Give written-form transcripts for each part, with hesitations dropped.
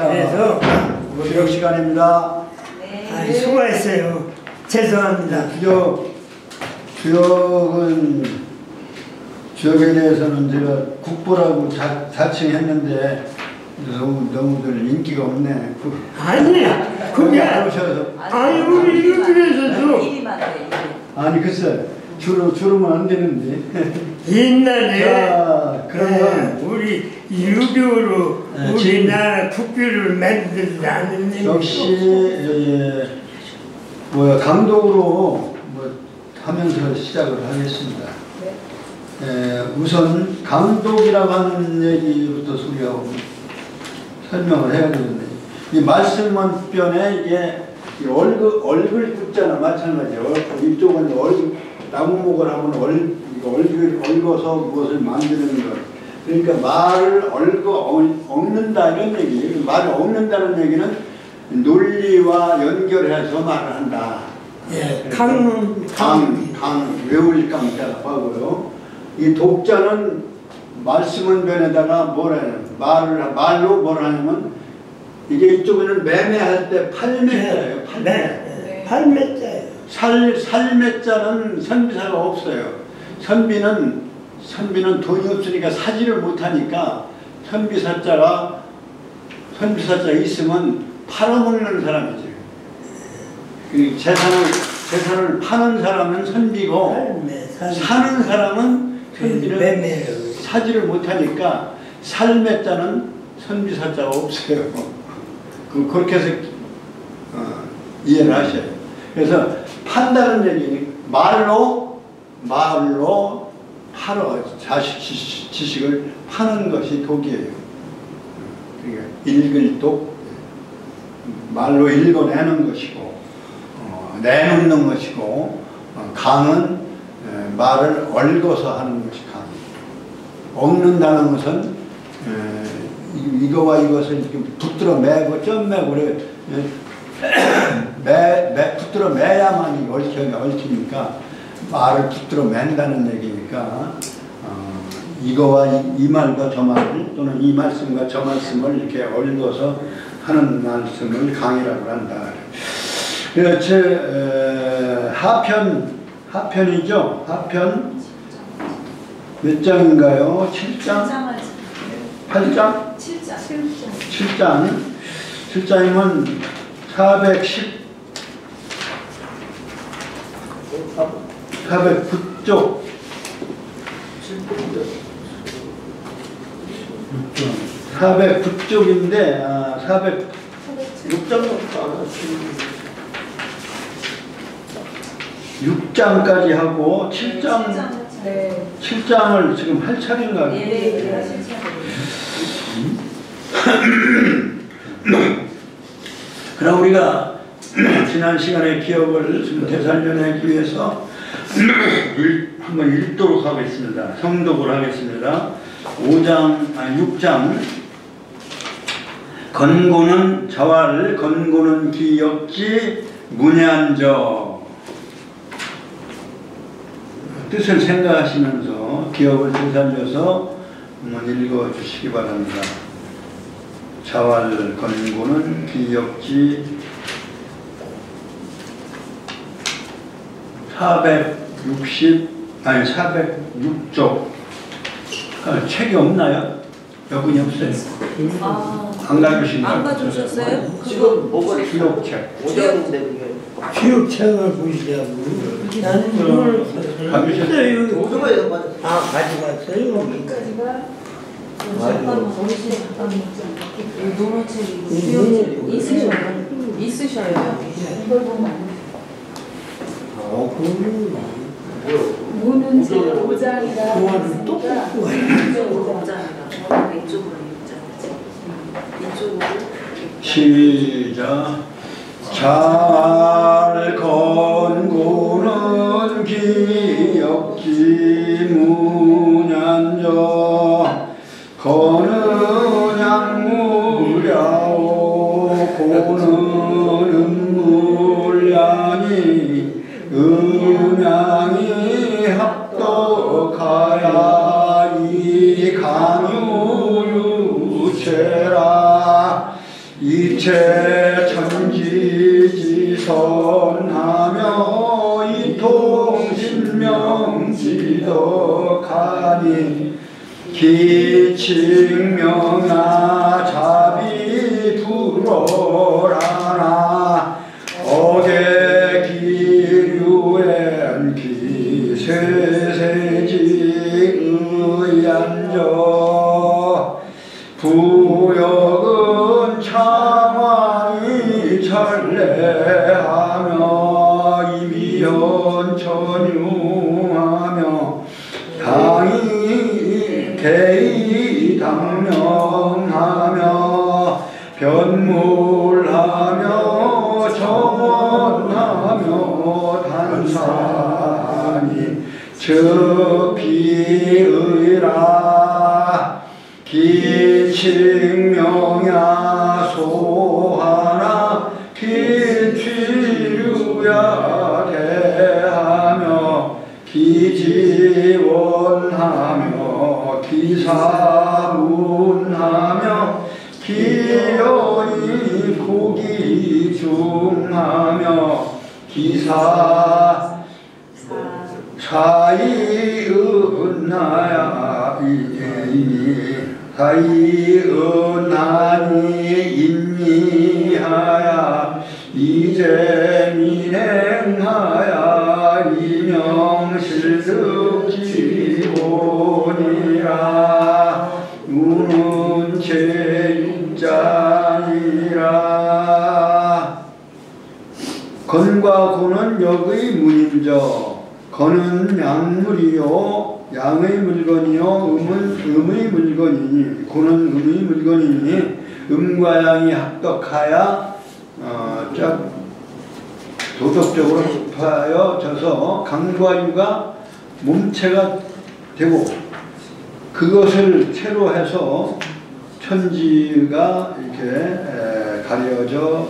그래서 기록 시간입니다. 네. 수고했어요. 죄송합니다. 주역에 대해서는 제가 국보라고 자칭했는데 너무들 인기가 없네. 아니야. 그게 아니 우리 유튜브에서도 아니 글쎄 주로면 안 되는데. 옛날에 그러면 우리 유교로 우리나라 국비를 만들지 않은 역시 강독으로 하면서 시작을 하겠습니다. 우선 강독이라고 하는 얘기부터 소개하고 설명을 해야 되는데, 이 말씀원변에 이게 얼굴 굽잖아. 마찬가지예요. 이쪽은 나무목을 하면 얽어서 무엇을 만드는 것. 그러니까 말을 얽는다 이런 얘기. 말을 얽는다는 얘기는 논리와 연결해서 말을 한다. 예, 외울 강자라고 하고요. 이 독자는 말씀원변에다가 말로 뭘 하냐면, 이게 이쪽에는 매매할 때 팔매자예요. 팔매자예요. 살매자는 선비사가 없어요. 선비는 돈이 없으니까 사지를 못하니까 선비사자가 있으면 팔아먹는 사람이죠. 재산을 파는 사람은 선비고 사는 사람은 선비는 사지를 못하니까 살매자는 선비사자가 없어요. 그렇게 해서 이해를 하셔요. 그래서 판다는 얘기는 말로 지식을 파는 것이 독이에요. 그러니까 읽을 독, 말로 읽어내는 것이고 내놓는 것이고, 강은 말을 얽어서 하는 것이 강. 얽는다는 것은 이거와 이것을 붙들어 매고 점 매고 붙들어 매야만 얽히니까 말을 붙들어 맨다는 얘기니까, 이거와 이 말과 저 말을, 또는 이 말씀과 저 말씀을 이렇게 얽어서 하는 말씀을 강이라고 한다. 하편이죠. 하편 몇 장인가요? 7장? 8장? 7장이면 409쪽 409쪽인데 6장까지 하고 7장을 지금 할 차례인가요? 네. 그럼 우리가 지난 시간의 기억을 좀 되살려내기 위해서 한번 읽도록 하겠습니다. 성독을 하겠습니다. 6장 건고는 자활, 건고는 기역지, 문양저. 뜻을 생각하시면서 기억을 되살려서 한번 읽어주시기 바랍니다. 자활, 건고는 기역지, 406쪽. 책이 없나요? 여분이 없어요. 안 가주신가요? 안 가주셨어요? 지금 뭐가 기록책. 5장인데 그게. 기록책을 보시자고. 나는 이걸 가주셨어요. 오토바이가 가져갔어요. 여기까지가 노노책이 있으셔요. 이걸 보면 무는 제 5장이라 그거는 또 뽑고 시작. 잘 건고는 기역지 문양저 거는 양무ля오 고는 음물량이 음양이 합덕하야 이 강유유체라 일체 천지지선하며 이통신명지덕하니 기칙명야 자비 불어라나 어계기류엔 기세세지 의안저 부역은 창왕이 천례하며 이미연 천유하며 당이 개의 당명하며 변물하며 정원하며 단산이 즉비의라 기칙명야 소하나 기취류야 대하며 기지원하며 기사문하며 기연이 고기중하며 기사 사이은나야 사이은나니 인니하야 이제 민행하야 이명실득지본이라 우는 제육자니라 건과 고는 역의 문임저 건은 양물이요 양의 물건이요 음은 음의 물건이니 고는 음의 물건이니 음과 양이 합덕하여 도덕적으로 합하여져서 강과 유가 몸체가 되고 그것을 채로 해서 천지가 이렇게 가려져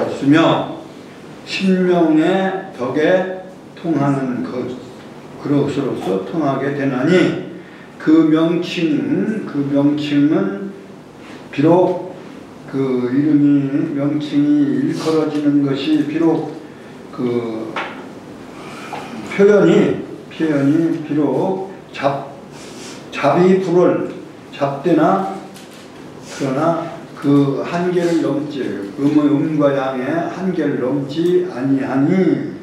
있으며 신명의 덕에 통하는 그것으로서 통하게 되나니 그 명칭은 비록 그 이름이 명칭이 일컬어지는 것이 비록 그 표현이 비록 잡이 불을 잡되나 그러나 그 한계를 넘지 음과 양의 한계를 넘지 아니하니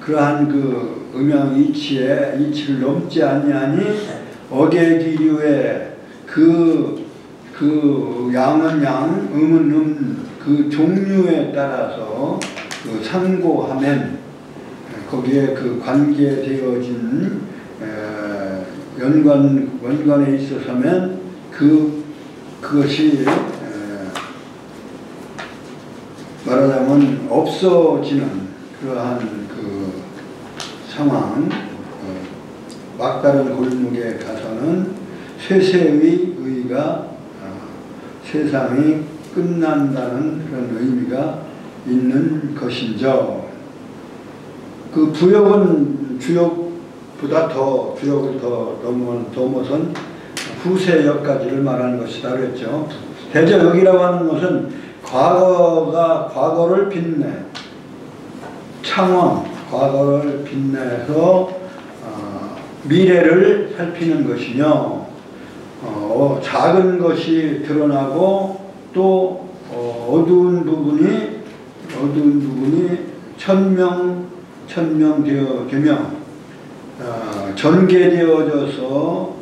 그러한 그 이치를 넘지 아니하니 어계기류의 그 양은 양, 음은 그 종류에 따라서 그 상고하면 거기에 그 관계되어진 원관에 있어서면 그것이 말하자면 없어지는 그러한 그 상황, 막다른 골목에 가서는 쇠세의 의가 세상이 끝난다는 그런 의미가 있는 것인저 그 부역은 주역보다 주역을 더 넘어선 후세역까지를 말하는 것이다 그랬죠. 대저역이라고 하는 것은 과거를 빛내 창원 과거를 빛내서 미래를 살피는 것이며 작은 것이 드러나고 또 어두운 부분이 천명되며 전개되어져서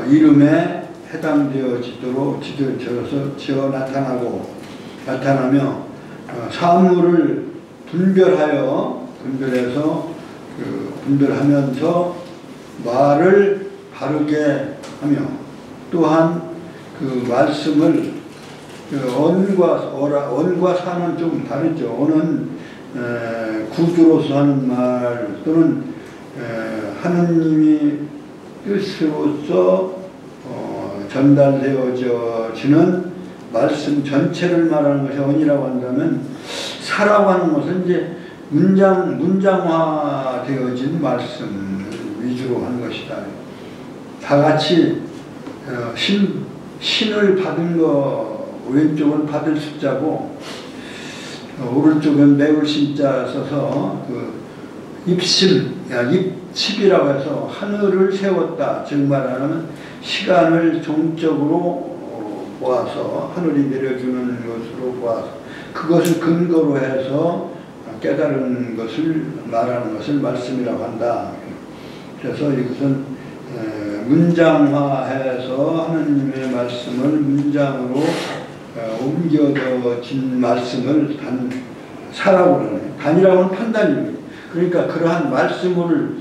이름에 해당되어지도록 지어 나타나며 사물을 분별하면서 말을 바르게 하며 또한 그 말씀을 언과 사는 좀 다르죠. 언은 구두로서 하는 말 또는 하느님이 뜻으로서 전달되어지는 말씀 전체를 말하는 것이 언이라고 한다면 사라고 하는 것은 이제 문장화되어진 말씀 위주로 한 것이다. 다 같이 신을 받은 왼쪽은 받을 숫자고 오른쪽은 매울 심자 써서 입십이라고 해서 하늘을 세웠다. 즉 말하면 시간을 종적으로 보아서 하늘이 내려주는 것으로 보아서 그것을 근거로 해서 깨달은 것을 말하는 것을 말씀이라고 한다. 그래서 이것은 문장화해서 하느님의 말씀을 문장으로 옮겨진 말씀을 사라고 그러네. 단이라고 하면 판단입니다. 그러니까 그러한 말씀을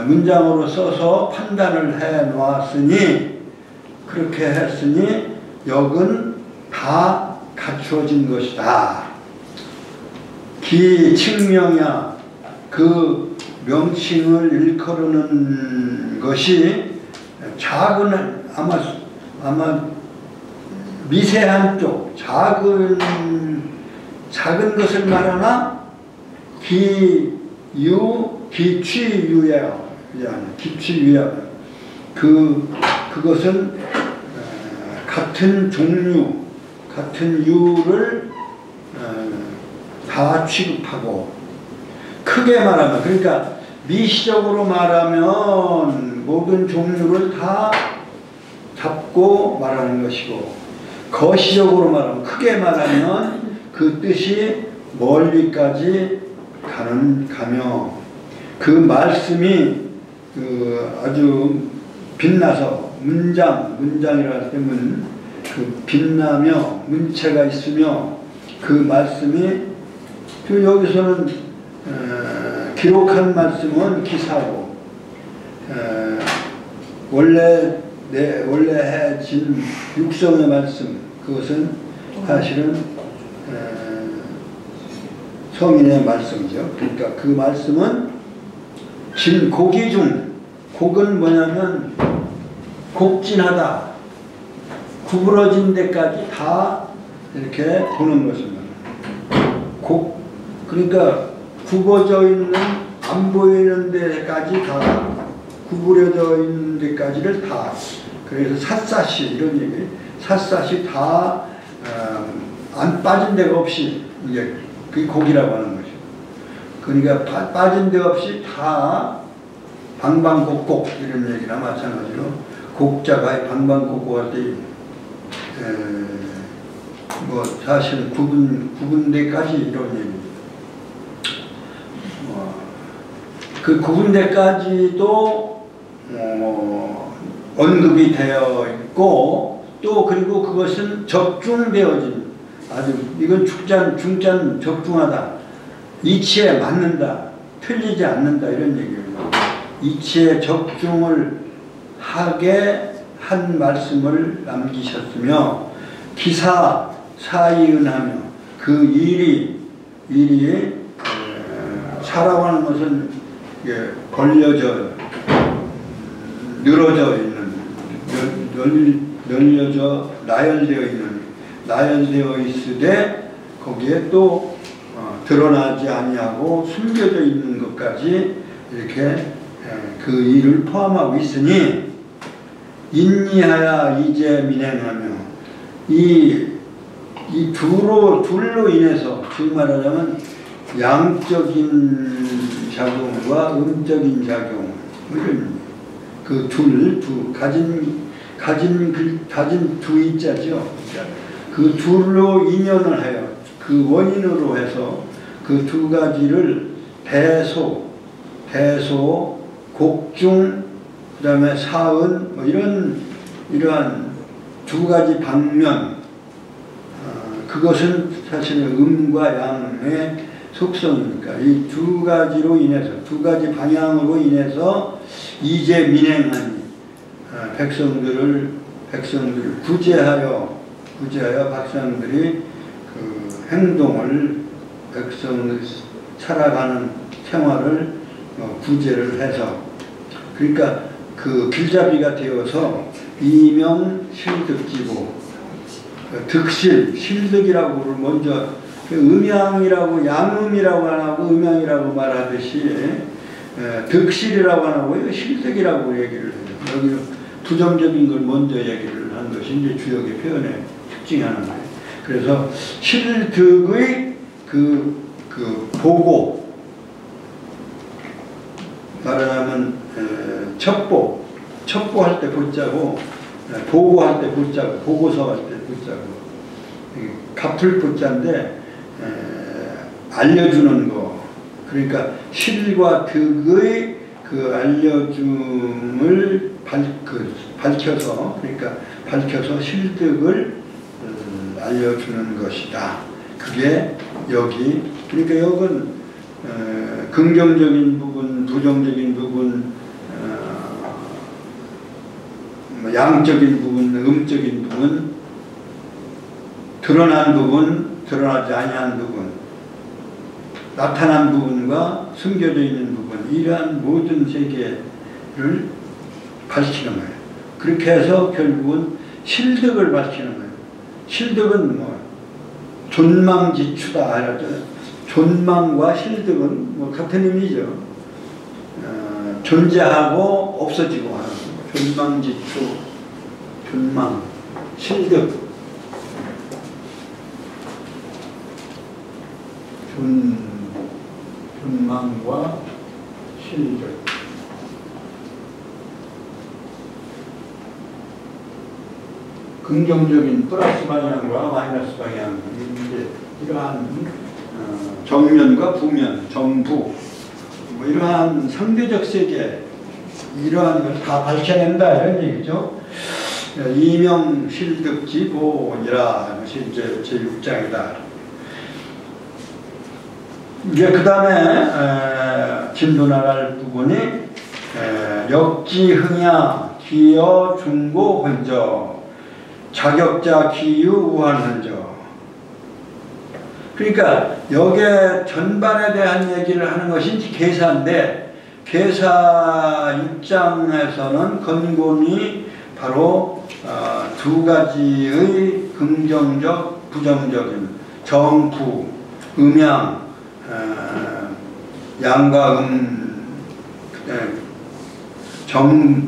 문장으로 써서 판단을 해 놓았으니 그렇게 했으니 역은 다 갖추어진 것이다. 기칭명야 그 명칭을 일컬으는 것이 작은 아마 미세한 쪽 작은 것을 말하나 기취유예요. 기취유예. 그것은 같은 종류, 같은 유를 다 취급하고 크게 말하면 그러니까 미시적으로 말하면 모든 종류를 다 잡고 말하는 것이고 거시적으로 말하면 크게 말하면 그 뜻이 멀리까지 가며 그 말씀이 아주 빛나서 문장이라 할 때는 그 빛나며 문체가 있으며 그 말씀이 여기서는 기록한 말씀은 기사고 원래 해진 육성의 말씀 그것은 사실은 성인의 말씀이죠. 그러니까 그 말씀은 고기 중 곡은 뭐냐면 곡진하다 구부러진 데까지 다 이렇게 보는 것입니다. 그러니까 굽어져 있는 안 보이는 데까지 다 구부려져 있는 데까지를 다 그래서 샅샅이 이런 얘기 샅샅이 다 안 빠진 데가 없이 이게 그게 곡이라고 하는 것이죠. 그러니까 빠진 데 없이 다 방방곡곡 이런 얘기나 마찬가지로 곡자가 방방곡곡 할 때 사실 구분대까지 이런 얘기입니다. 그 구분대까지도 언급이 되어 있고 또 그리고 그것은 적중되어진 아주 이건 중짠 적중하다 이치에 맞는다 틀리지 않는다 이런 얘기입니다. 이치에 적중을 하게 한 말씀을 남기셨으며 기사 사이은하며 그 일이 사라고 하는 것은 벌려져 늘어져 있는 늘려져 나열되어 있으되 거기에 또 드러나지 아니하고 숨겨져 있는 것까지 이렇게 그 일을 포함하고 있으니 인리하여 이제 민행하며 이 둘로 인해서 즉 말하자면 양적인 작용과 음적인 작용 그 가진 두 이자죠. 그 둘로 인연을 해요. 그 원인으로 해서 그 두 가지를 대소, 곡중, 그 다음에 사은, 이러한 두 가지 방면, 그것은 사실은 음과 양의 속성이니까 이 두 가지로 인해서, 두 가지 방향으로 인해서 이제 민행하니 백성들을 구제하여 백성들이 그 행동을 백성을 살아가는 생활을 구제를 해서 그러니까 그 길잡이가 되어서 이명 실득지고 득실 실득이라고 먼저 음양이라고 양음이라고 안 하고 음양이라고 말하듯이 득실이라고 안 하고 실득이라고 얘기를 해요. 여기는 부정적인 걸 먼저 얘기를 한 것이 이제 주역의 표현의 특징이 하나인 거예요. 그래서 실득의 보고, 말하자면 첩보할 때 보자고, 보고할 때 보자고, 보고서 할 때 보자고, 갚을 보자인데 알려주는 거. 그러니까 실과 득의 그 알려줌을 밝혀서, 그러니까 밝혀서 실득을 알려주는 것이다. 그게 여기, 그러니까 여기는 긍정적인 부분, 부정적인 부분, 양적인 부분, 음적인 부분, 드러난 부분, 드러나지 아니한 부분, 나타난 부분과 숨겨져 있는 부분, 이러한 모든 세계를 밝히는 거예요. 그렇게 해서 결국은 실득을 밝히는 거예요. 실득은 뭐 존망지추다 하죠. 존망과 실득은 뭐 같은 의미죠. 존재하고 없어지고 하는 존망지추, 존망, 실득. 존망과 실득. 긍정적인 플러스 방향과 마이너스 방향, 이러한 정면과 부면, 정부, 뭐 이러한 상대적 세계, 이러한 걸 다 밝혀낸다 이런 얘기죠. 이명실득지보이라, 것이 이제 제6장이다. 이제 그 다음에 진도나갈 부분이 역지흥야 기여 중고 혼저 자격자 기유 우한혼저. 그러니까 여기에 전반에 대한 얘기를 하는 것이 계사인데, 계사 6장에서는 근본이 바로 두 가지의 긍정적, 부정적인 정부, 음양, 양과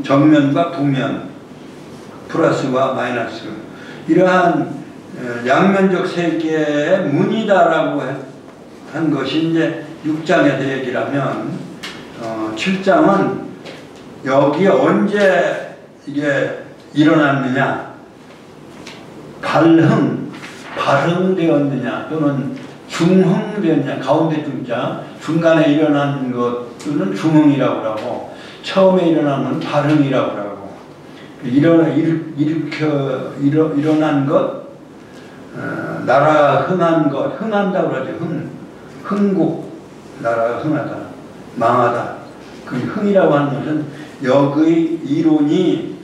정면과 부면, 플러스와 마이너스, 이러한 양면적 세계의 문이다라고 한 것이 이제 6장의 얘기라면, 7장은 여기 언제 이게 일어났느냐, 발흥되었느냐 또는 중흥되었냐, 가운데 중자, 중간에 일어난 것들은 중흥이라고 하고 처음에 일어난 건 발흥이라고 하고, 일어난 것, 나라 흥한 것, 흥한다고 그러죠. 흥국, 나라가 흥하다, 망하다. 그 흥이라고 하는 것은 역의 이론이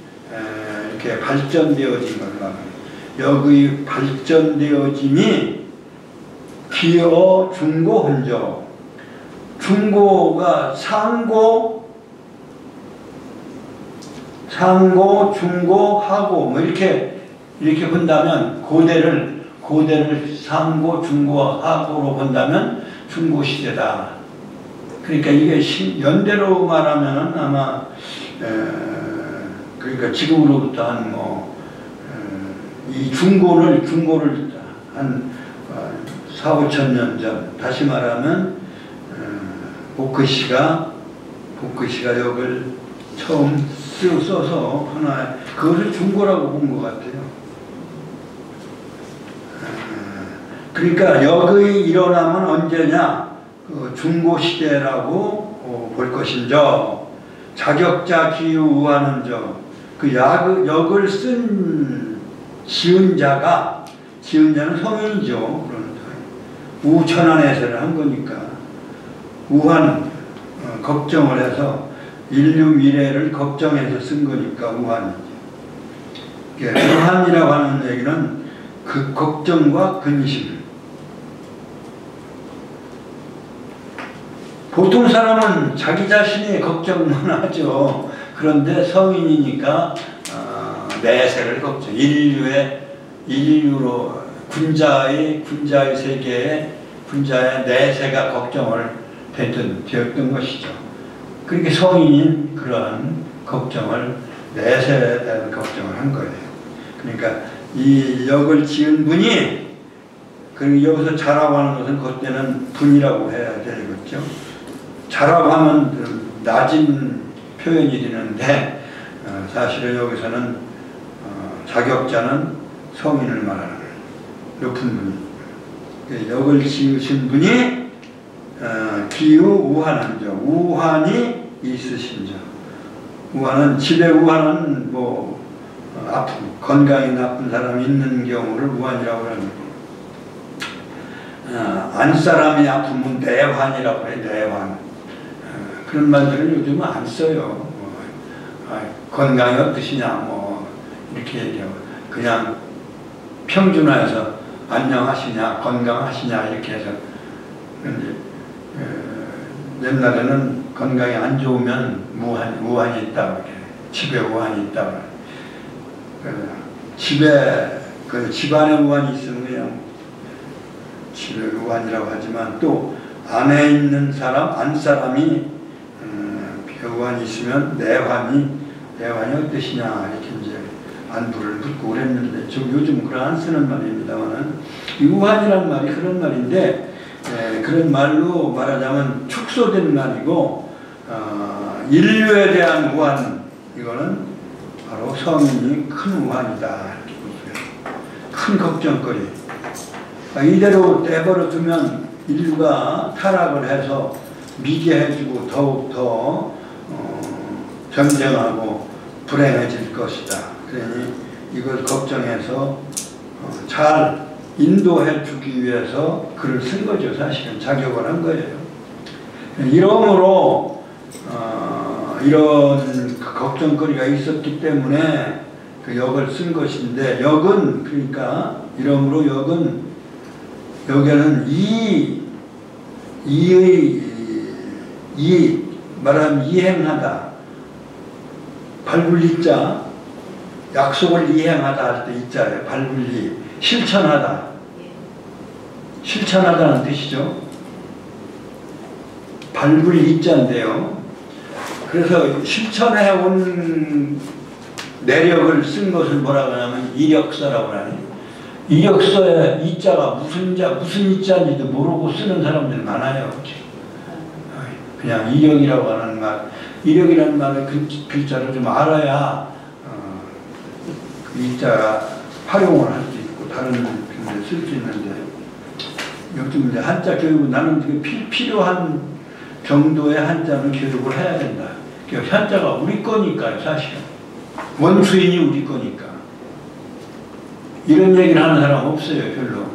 이렇게 발전되어진 걸 말합니다. 역의 발전되어짐이 기여 중고 혼저. 중고가 상고, 중고, 하고 뭐 이렇게 본다면, 고대를 상고, 중고, 하고로 본다면 중고 시대다. 그러니까 이게 연대로 말하면은 아마 그러니까 지금으로부터 한 이 중고를 한 4,5천 년 전, 다시 말하면 복그씨가 역을 처음 써서 하나, 그것을 중고라고 본 것 같아요. 그러니까 역의 일어남은 언제냐? 중고시대라고 볼 것인저, 자격자 기유 우하는저, 그 역을 지은 자는 성인이죠. 우천안에서를 한 거니까 우한, 걱정을 해서 인류 미래를 걱정해서 쓴 거니까 우한이죠. 우한이라고 하는 얘기는 그 걱정과 근심. 보통 사람은 자기 자신이 걱정만 하죠. 그런데 성인이니까 내세를 걱정. 인류로 군자의 세계에 군자의 내세가 걱정을 되었던 것이죠. 그러니까 성인인 그러한 걱정을, 내세에 대한 걱정을 한 거예요. 그러니까 이 역을 지은 분이 그리고 여기서 자라고 하는 것은 그때는 분이라고 해야 되겠죠. 자라고 하면 낮은 표현이 되는데 사실은 여기서는 자격자는 성인을 말하는 높은 분. 역을 지으신 분이 기우 우한한 자, 우한이 있으신 자. 우한은 집에 우한은 뭐 아픔, 건강이 나쁜 사람이 있는 경우를 우한이라고 하는 거고, 안사람이 아프면 내환이라고 해. 내환. 그런 말들을 요즘은 안 써요. 건강이 어떠시냐 뭐 이렇게 얘기하고 그냥 평준화해서 안녕하시냐 건강하시냐 이렇게 해서. 그런데 옛날에는 건강이 안 좋으면 우환이 있다고 이렇게 집에 우환이 있다고. 집에 그 집안에 우환이 있으면 그냥 집에 우환이라고 하지만 또 안에 있는 사람 안 사람이 우환이 있으면 내환이 어떠시냐 이렇게 이제 안부를 묻고 그랬는데 요즘 그걸 안 쓰는 말입니다만은 이 우환이라는 말이 그런 말인데 그런 말로 말하자면 축소된 말이고 인류에 대한 우환 이거는 바로 성인이 큰 우환이다 이렇게 보세요. 큰 걱정거리. 이대로 내버려 두면 인류가 타락을 해서 미개해지고 더욱더 전쟁하고 불행해질 것이다. 그러니 이걸 걱정해서 잘 인도해 주기 위해서 글을 쓴 거죠. 사실은 자격을 한 거예요. 이러므로 이런 걱정거리가 있었기 때문에 그 역을 쓴 것인데 역은 그러니까 이러므로 역은 여기는 말하면 이행하다. 발굴리자 약속을 이행하다 할 때 이자예요. 발굴리 실천하다. 실천하다는 뜻이죠. 발굴리자인데요. 그래서 실천해온 내력을 쓴 것을 뭐라고 하냐면 이력서라고 하니 이력서에 이자가 무슨 이자인지도 모르고 쓰는 사람들이 많아요. 그냥 이력이라고 하는 말, 이력이라는 말의 글자를 좀 알아야 그 이자 활용을 할 수 있고 다른 글을 쓸 수 있는데 요즘 이제 한자 교육은 나는 필요한 정도의 한자는 교육을 해야 된다. 한자가 우리 거니까요, 사실은. 원수인이 우리 거니까. 이런 얘기를 하는 사람 없어요, 별로.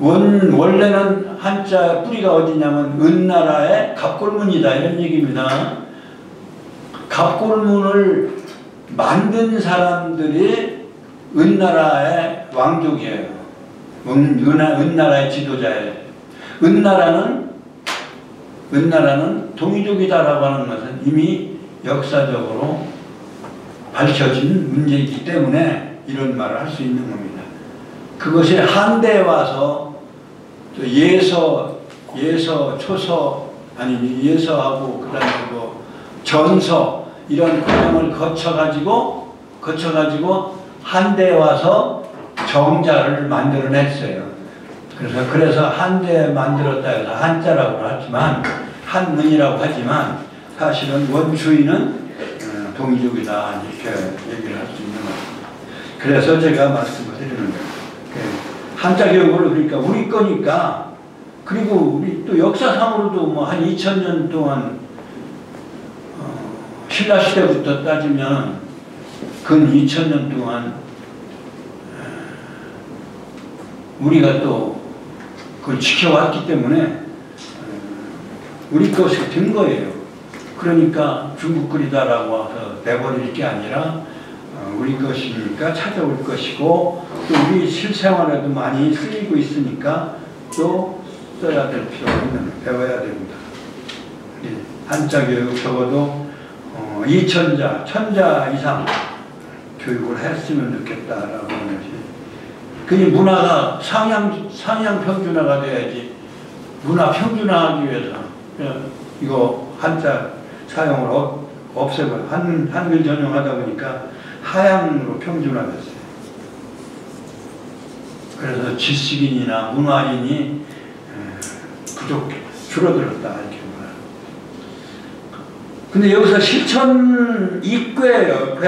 원래는 한자 뿌리가 어디냐면 은나라의 갑골문이다 이런 얘기입니다. 갑골문을 만든 사람들이 은나라의 왕족이에요. 은나라의 지도자예요. 은나라는 동이족이다라고 하는 것은 이미 역사적으로 밝혀진 문제이기 때문에 이런 말을 할 수 있는 겁니다. 그것이 한대에 와서 또 예서, 초서, 아니 예서하고 그 다음에 뭐 전서 이런 과정을 거쳐가지고 한대에 와서 정자를 만들어냈어요. 그래서 한대에 만들었다 해서 한자라고 하지만 한문이라고 하지만 사실은 원주인은 동이족이다 이렇게 얘기를 할 수 있는 겁니다. 그래서 제가 말씀을 드리는 거예요. 한자 교육을 그러니까 우리 거니까 그리고 우리 또 역사상으로도 뭐 한 2000년 동안 신라 시대부터 따지면 근 2000년 동안 우리가 또 그걸 지켜왔기 때문에 우리 것이 된 거예요. 그러니까 중국 글이다라고 와서 내버릴 게 아니라 우리 것이니까 찾아올 것이고 또 우리 실생활에도 많이 쓰이고 있으니까 또 써야 될 필요가 있는 배워야 됩니다. 한자 교육 적어도 2000자, 1000자 이상 교육을 했으면 좋겠다라고 하는 것이. 그니 문화가 상향 평준화가 돼야지. 문화 평준화하기 위해서 이거 한자 사용을 없애고 한글 전용하다 보니까 하향으로 평준화됐어요. 그래서 지식인이나 문화인이 줄어들었다 이렇게 말해요. 근데 여기서 실천 이꾀예요.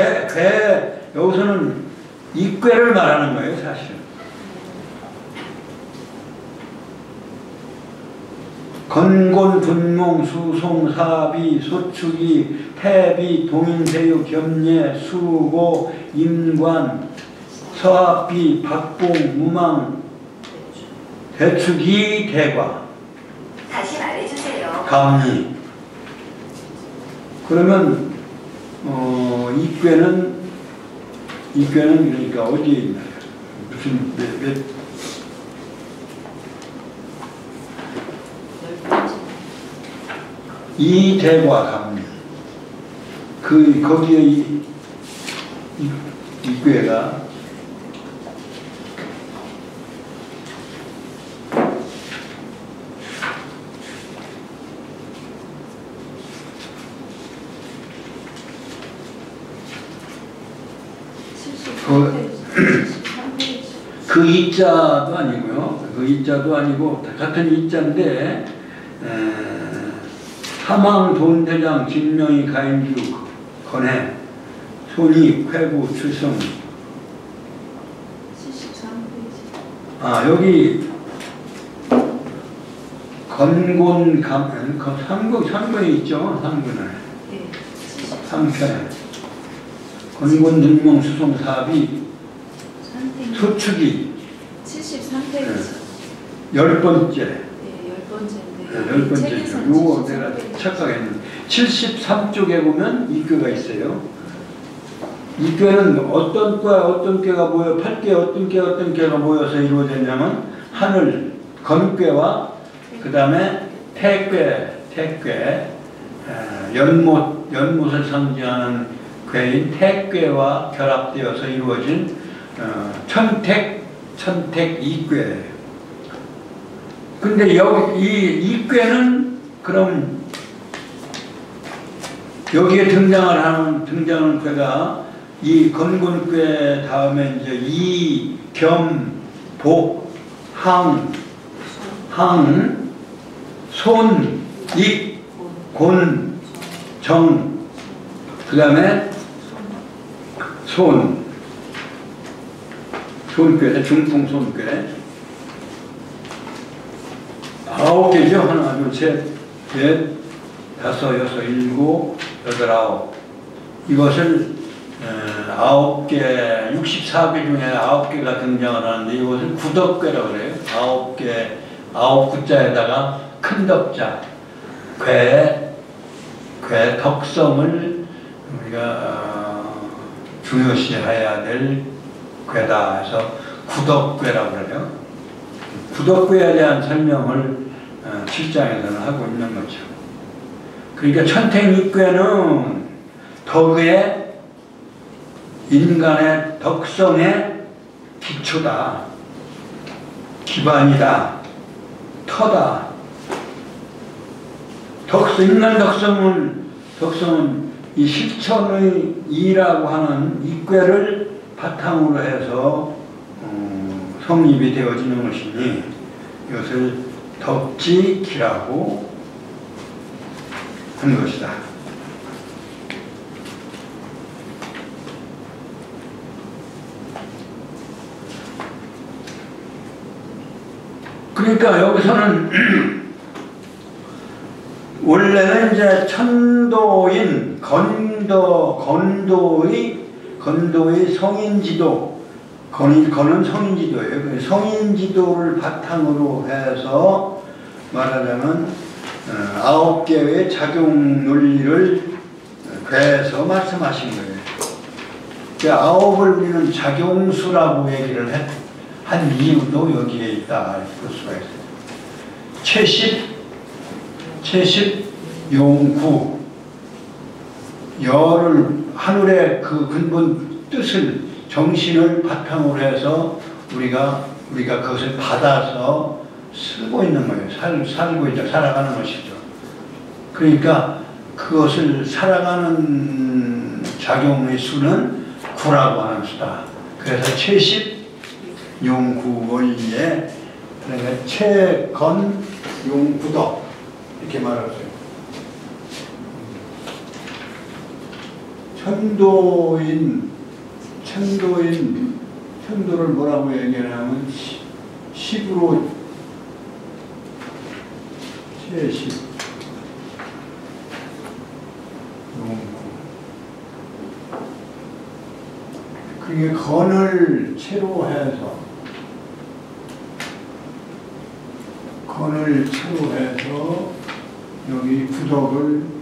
여기서는 이꾀를 말하는 거예요, 사실. 건곤, 분몽, 수송, 사비, 소축이, 태비, 동인세유, 겸예, 수고, 임관, 서합비, 박봉, 무망, 대축이, 대과. 다시 말해주세요. 감리. 그러면 이꾀는 그러니까 어디에 있나요? 무슨 몇 이대과 감리. 거기에 이꾀가 그 이자도 아니고요. 그 이자도 아니고 같은 이자인데 사망 돈대장 진명이 가인주 건해 손이 회구 출성. 73페이지. 여기 건곤 상근에 있죠. 상근에. 네. 3편. 건곤 등명 수송 사비 소축이 73페이지. 10번째. 네, 10번째인데. 10번째죠. 요거 내가 착각했는데 73쪽에 보면 이꾀가 있어요. 이꾀는 어떤 과 어떤 꾀가 모여 8개 어떤 꾀가 모여서 이루어졌냐면 하늘 건꾀와 그 다음에 태꾀 연못을 상징하는 꾀인 태꾀와 결합되어서 이루어진 천택 이꾀예요. 근데 여기 이 꾀는 그럼 여기에 등장하는 꾀가 이 건곤꾀 다음에 이제 이, 겸, 복, 항, 손, 입, 곤, 정, 그 다음에 손꾀, 중풍 손꾀. 9개죠. 하나, 둘, 셋, 넷, 다섯, 여섯, 일곱, 여덟, 아홉. 이것을 9개, 64개 중에 9개가 등장을 하는데 이것을 구덕괴라고 그래요. 9개, 9구자에다가 큰 덕자, 괴 덕성을 우리가 중요시해야 될 괴다 해서 구덕괴라고 그래요. 구덕괴에 대한 설명을 7장에서는 하고 있는 거죠. 그러니까 천택이괴는 덕의 인간의 덕성의 기초다, 기반이다, 터다. 인간 덕성은 이 실천의 이라고 하는 이꾀를 바탕으로 해서 성립이 되어지는 것이니 이것을 덕지기라고 한 것이다. 그러니까 여기서는 원래는 이제 천도인 건도의 성인지도, 건은 성인지도예요. 성인지도를 바탕으로 해서 말하자면 9개의 작용 논리를 괴해서 말씀하신 거예요. 그 9을 우리는 작용수라고 얘기를 한 이유도 여기에 있다 볼 수가 있어요. 채십, 용구, 열을 하늘의 그 근본 뜻을 정신을 바탕으로 해서 우리가 그것을 받아서 쓰고 있는 거예요. 살아가는 것이죠. 그러니까 그것을 살아가는 작용의 수는 구라고 하는 수다. 그래서 채십, 용구원리에 그러니까 최건 용구덕 이렇게 말하세요. 천도를 뭐라고 얘기하냐면 십으로 최십 용구. 그게 건을 채로 해서 여기 구덕을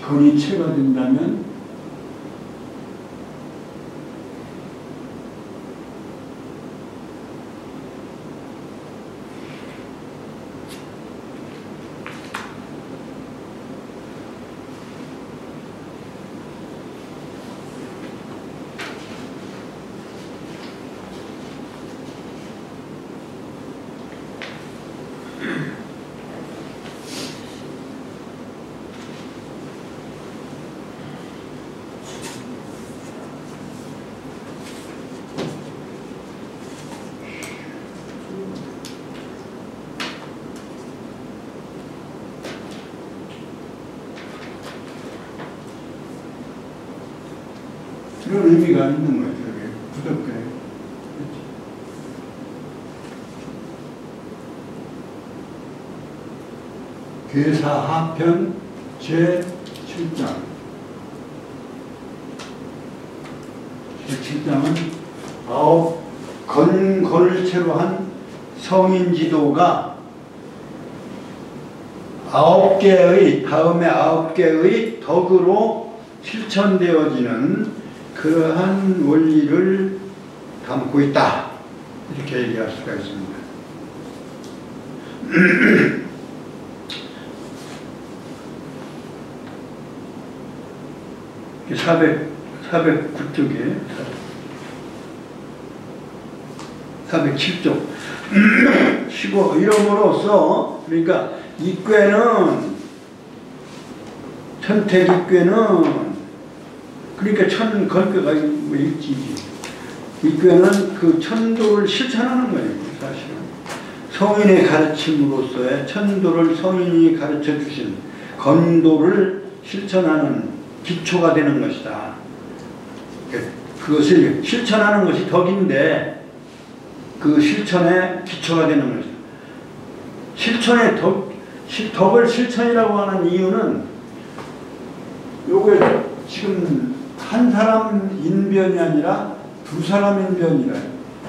건이 채가 된다면 그런 의미가 있는 거예요. 구덕계. 괴사하편 제7장. 제7장은 건을 채로 한 성인지도가 다음에 9개의 덕으로 실천되어지는 그러한 원리를 담고 있다. 이렇게 얘기할 수가 있습니다. 409쪽에 407쪽 15 이름으로써 그러니까 이꾀는 천택이꾀는 그러니까 천걸꾀가 있지. 이꾀는 그 천도를 실천하는 거예요. 사실은 성인의 가르침으로서의 천도를 성인이 가르쳐 주신 건도를 실천하는 기초가 되는 것이다. 그것을 실천하는 것이 덕인데 그 실천의 기초가 되는 것이다. 실천의 덕을 실천이라고 하는 이유는 요게 지금 한 사람 인변이 아니라 두 사람 인변이라.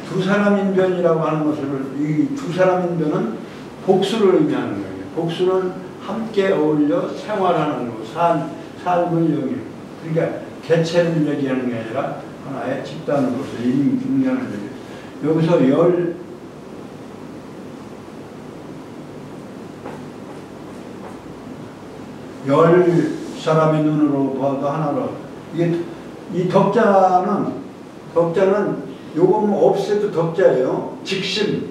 두 사람 인변이라고 하는 것을 이 두 사람 인변은 복수를 의미하는 거예요. 복수는 함께 어울려 생활하는 거, 삶을 영위. 그러니까 개체를 얘기하는 게 아니라 하나의 집단으로서 인간을 얘기해요. 여기서 열 사람의 눈으로 봐도 하나로 이게 이 덕자는 요거 뭐 없애도 덕자예요. 직심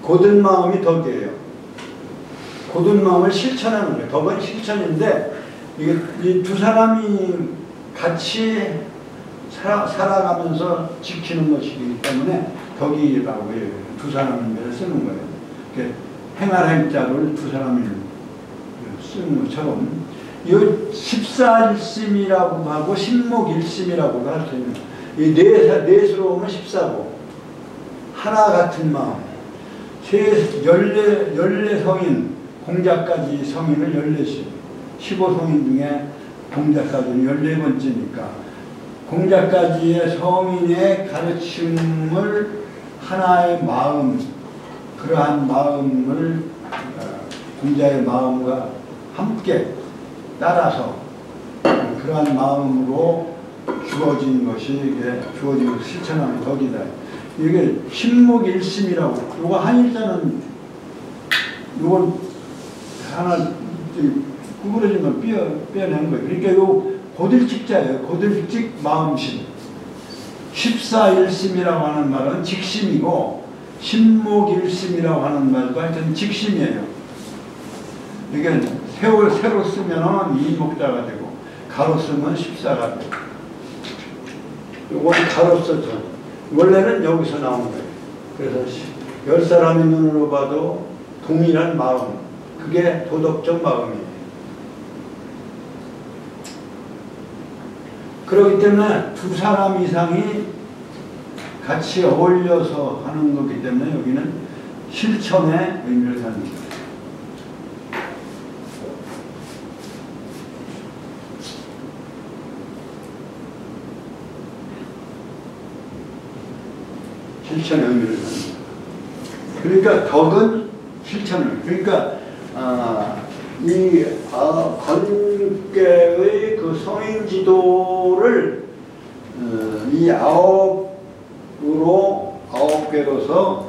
고든 마음이 덕이에요. 고든 마음을 실천하는 거예요. 덕은 실천인데 이게 이 두 사람이 같이 살아가면서 지키는 것이기 때문에 덕이라고 해요. 두 사람을 쓰는 거예요. 이렇게 행할 행자를 두 사람을 쓰는 것처럼 이 십사일심이라고 하고 십목일심이라고 할 수 있는 이 넷으로 오면 십사고 하나 같은 마음 14성인 공자까지 성인을 14시 15성인 중에 공자까지는 14번째니까 공자까지의 성인의 가르침을 하나의 마음 그러한 마음을 공자의 마음과 함께 따라서 그러한 마음으로 주어진 것이 주어진 것을 실천하는 덕이다. 이게 십목일심이라고. 요거 한일자는 요걸 하나 구부러진 걸 뼈낸 거예요. 그러니까 요 고들직자예요. 고들직 마음심. 십사일심이라고 하는 말은 직심이고 십목일심이라고 하는 말도 하여튼 직심이에요. 이게 새로 쓰면 이목자가 되고 가로 쓰면 십사가 되고 요건 가로서 전. 원래는 여기서 나온 거예요. 그래서 10사람의 눈으로 봐도 동일한 마음. 그게 도덕적 마음이에요. 그렇기 때문에 두 사람 이상이 같이 어울려서 하는 거기 때문에 여기는 실천의 의미를 갖는 거예요. 실천의 의미를 갖는 거예요. 그러니까 덕은 실천을. 그러니까 이 관계의 그 성인 지도를 이 9개로서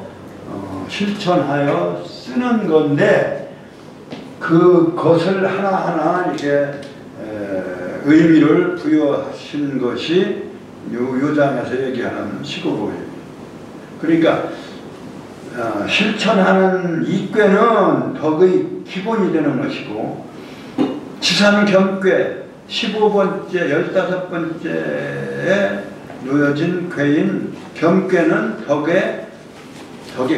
실천하여 쓰는 건데 그것을 하나하나 이렇게 의미를 부여하신 것이 요 장에서 얘기하는 시고로예요. 그러니까 실천하는 이꾀는 덕의 기본이 되는 것이고 지상경괴 15번째 15번째에 놓여진 꾀인 경괴는 덕의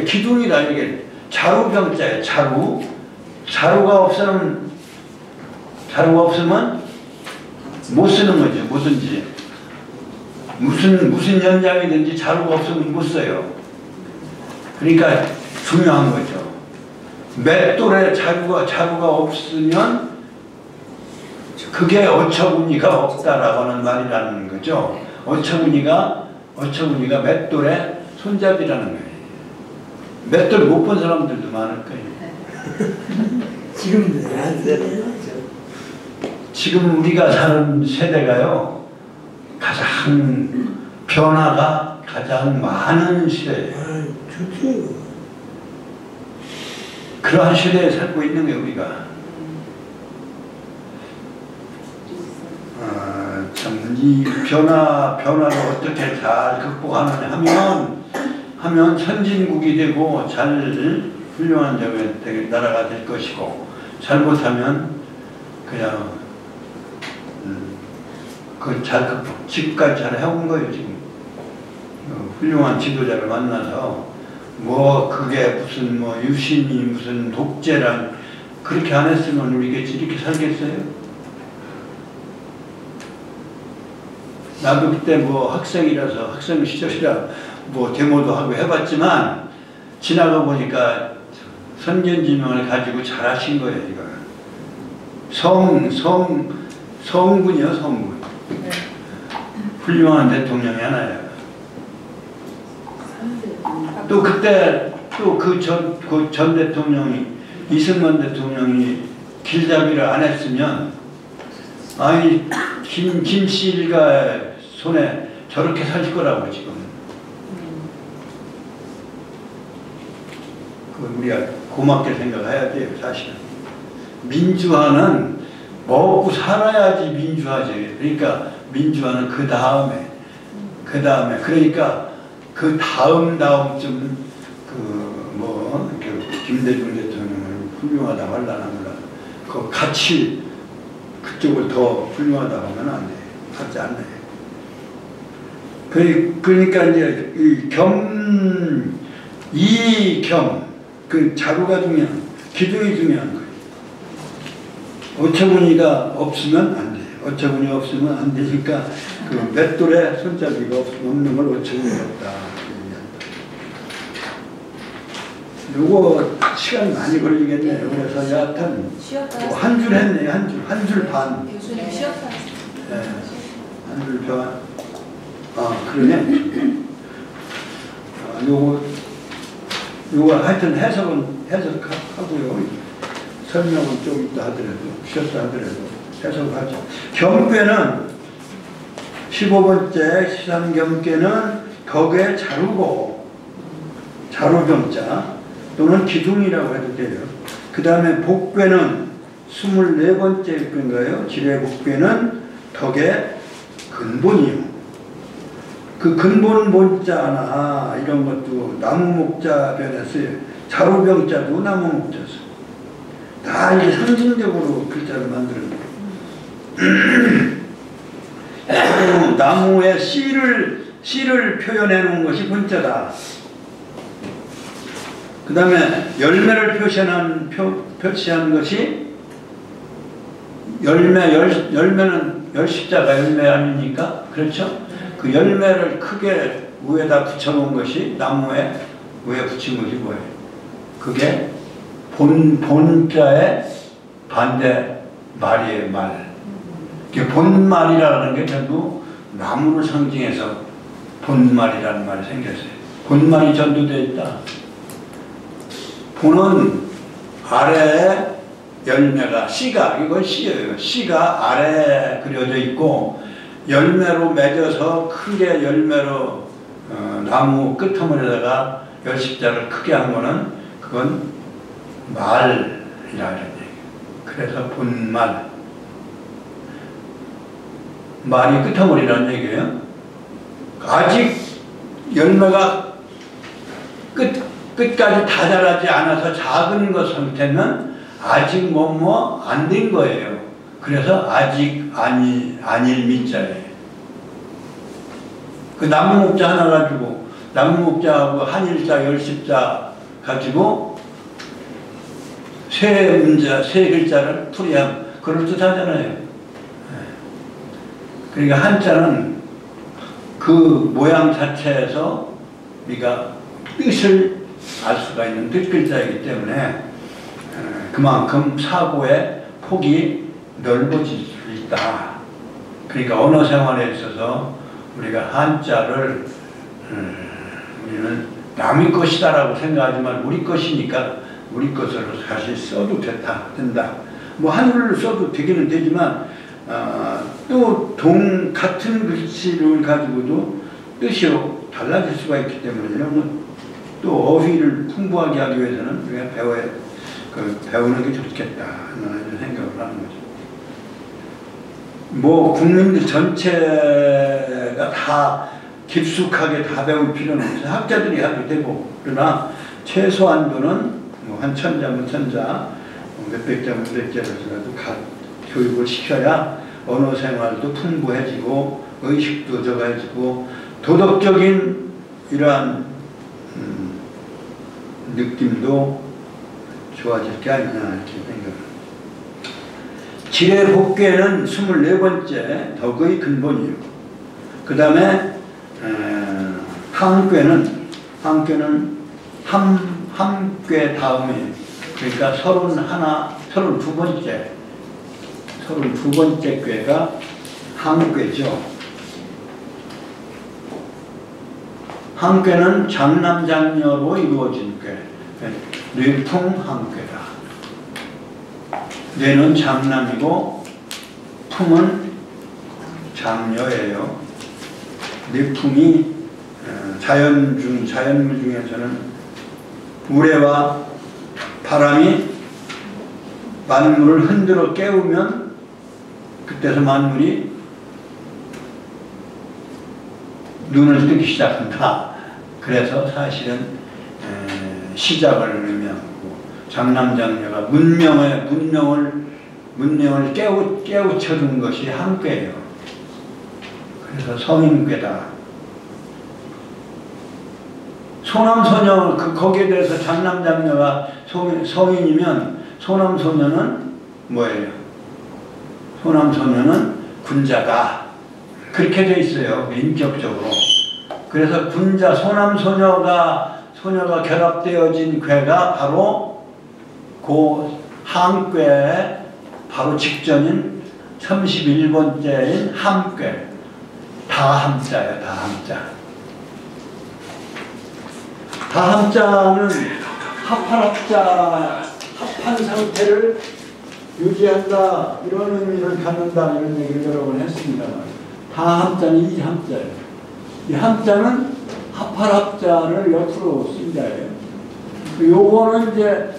기둥이다. 이게 자루경자예요. 자루가 없으면 못 쓰는 거죠. 뭐든지 무슨 현장이든지 자루가 없으면 못 써요. 그러니까 중요한 거죠. 맷돌에 자루가 없으면 그게 어처구니가 없다라고 하는 말이라는 거죠. 어처구니가 맷돌의 손잡이라는 거예요. 맷돌 못 본 사람들도 많을 거예요. 지금도 안 되네요. 지금 우리가 사는 세대가요, 변화가 가장 많은 시대예요. 좋죠. 그러한 시대에 살고 있는 게 우리가. 참, 이 변화를 어떻게 잘 극복하느냐 하면 선진국이 되고 훌륭한 나라가 될 것이고, 잘못하면 그냥 그걸 잘 극복, 지금까지 잘 해온 거예요. 지금 훌륭한 지도자를 만나서 그게 무슨 유신이 무슨 독재란 그렇게 안 했으면 우리가 이렇게 살겠어요? 나도 그때 학생이라서 학생 시절이라 데모도 하고 해봤지만 지나가 보니까 선견지명을 가지고 잘하신 거예요. 이거 성군이요. 성군. 훌륭한 대통령이 하나예요. 또 그때 그 전 대통령이 이승만 대통령이 길잡이를 안 했으면 김씨가 손에 저렇게 살 거라고 지금. 우리가 고맙게 생각해야 돼요. 사실은 민주화는 먹고 살아야지 민주화지. 그러니까 민주화는 그 다음에 그러니까 그 다음쯤 김대중 대통령을 훌륭하다 말라나 몰라. 그 같이 그쪽을 더 훌륭하다 하면 안 돼. 하지 않네. 그러니까 이제 그 자루가 중요한, 기둥이 중요한 거예요. 어처구니가 없으면 안 돼. 어처구니 없으면 안 되니까 그 맷돌에 손잡이가 없는 걸 어처구니 없다. 요거 시간 많이 걸리겠네요. 그래서 여하튼 한 줄 했네요. 한 줄 반. 교수님 쉬었다. 네. 한 줄 반. 그러네. 요거 하여튼 해석하고요. 설명은 좀 이따 하더라도, 쉬었다 하더라도 해석하죠. 경괴는 15번째 13경괴는 덕의 자루고, 자루경자 또는 기둥이라고 해도 돼요. 그 다음에 복괴는 24번째 건가요? 지뢰복괴는 덕의 근본이요. 그 근본 본자나 이런 것도 나무목자 변했어요. 자루병자도 나무목자서. 다 이게 상징적으로 글자를 만드는 거예요. 나무의 씨를 표현해 놓은 것이 분자다. 그 다음에 열매를 표시한 것이 열매는 열십자가 열매 아닙니까? 그렇죠? 그 열매를 크게 위에다 붙여놓은 것이 나무에 위에 붙인 것이 뭐예요? 그게 본자의 반대 말이에요, 말. 본말이라는 게 전부 나무를 상징해서 본말이라는 말이 생겼어요. 본말이 전도되어 있다. 본은 아래에 열매가, 씨가, 이건 씨예요. 씨가 아래에 그려져 있고 열매로 맺어서 크게 열매로 나무 끄트머리에다가 열십자를 크게 한 거는 그건 말이라는 얘기예요. 그래서 본말. 말이 끄트머리라는 얘기예요. 아직 열매가 끝까지 다 자라지 않아서 작은 것 상태는 아직 안 된 거예요. 그래서 아직 아닐 미자예요. 그 나무 목자 하나 가지고 나무 목자하고 한일자 열십자 가지고 세 글자를 풀이하면 그럴듯하잖아요. 그러니까 한자는 그 모양 자체에서 우리가 뜻을 알 수가 있는 뜻글자이기 때문에 그만큼 사고의 폭이 넓어질 수 있다. 그러니까 언어 생활에 있어서 우리가 한자를 우리는 남의 것이다라고 생각하지만 우리 것이니까 우리 것으로 사실 써도 된다. 뭐 한글로 써도 되기는 되지만 또 같은 글씨를 가지고도 뜻이 달라질 수가 있기 때문에 또 어휘를 풍부하게 하기 위해서는 우리가 배우는 게 좋겠다 하는 생각을 하는 거죠. 뭐 국민들 전체가 다 깊숙하게 다 배울 필요는 없어요. 학자들이 하도 되고, 그러나 최소한도는 뭐 한 천자, 몇백 자, 몇백 자라도 교육을 시켜야 언어 생활도 풍부해지고 의식도 적어지고 도덕적인 이러한 느낌도 좋아질 게 아니냐 이렇게 생각합니다. 지뢰복귀는 24번째 덕의 근본이에요. 그 다음에 함괴는 함괴 다음에 그러니까 32번째 꾀가 함괴죠. 함괴는 장남장녀로 이루어진 꾀, 뇌풍함괴다. 뇌는 장남이고 풍은 장녀예요. 뇌풍이 자연물 중에서는 우레와 바람이 만물을 흔들어 깨우면 그때서 만물이 눈을 뜨기 시작한다. 그래서 사실은 시작을 의미하고 장남장녀가 문명을 깨우쳐준 것이 함괴예요. 그래서 성인괴다. 소남소녀 거기에 대해서 장남장녀가 성인이면 소남소녀는 뭐예요? 소남소녀는 군자다. 그렇게 돼 있어요. 인격적으로. 그래서 군자 소남소녀가 결합되어진 괴가 바로 그 함괴의 바로 직전인 31번째인 함괴. 다함자예요. 다함자. 다함자는 합한 상태를 유지한다 이런 의미를 갖는다 이런 얘기를 여러 번 했습니다. 다함자는 이 함자예요. 이 함자는 합할 합자를 옆으로 쓴 자예요. 요거는 이제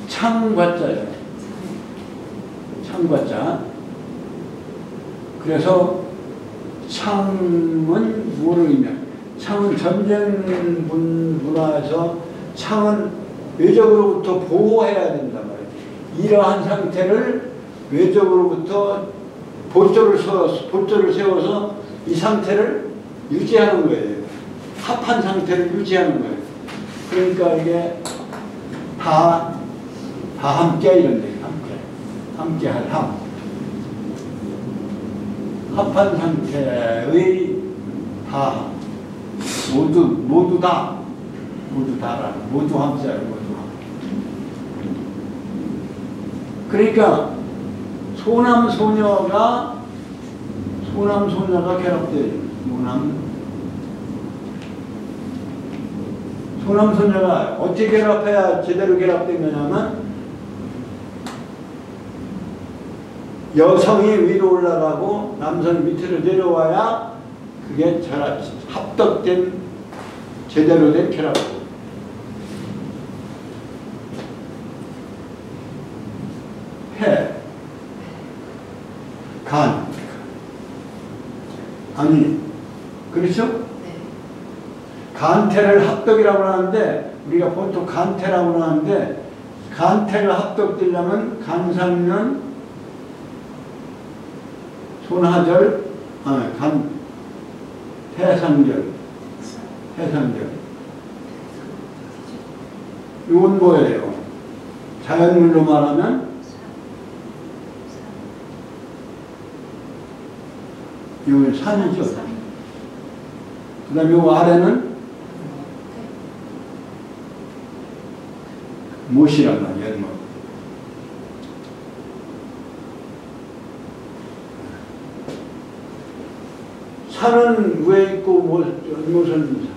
창과자예요. 창과자. 그래서 창은 뭐를 의미해요? 창은 전쟁 문화에서 창은 외적으로부터 보호해야 된단 말이에요. 이러한 상태를 외적으로부터 보조를 세워서 이 상태를 유지하는 거예요. 합한 상태를 유지하는 거예요. 그러니까 이게 다 함께 이런 얘기, 함께 할 함. 합한 상태의 다 모두 다라는 모두 함자예요. 모두 함. 그러니까 소남소녀가 결합돼요. 소남소녀가 어떻게 결합해야 제대로 결합되느냐면 여성이 위로 올라가고 남성이 밑으로 내려와야 그게 합덕된 제대로 된 결합이에요. 해, 간, 아니, 그렇죠? 네. 간태를 합덕이라고 하는데 우리가 보통 간태라고 하는데 간태가 합덕되려면 간상년, 손하절, 태상절. 이건 뭐예요? 자연물로 말하면 이건 산이죠. 그 다음에 이 아래는 못이란 말이에요. 뭐. 산은 왜 있고 무슨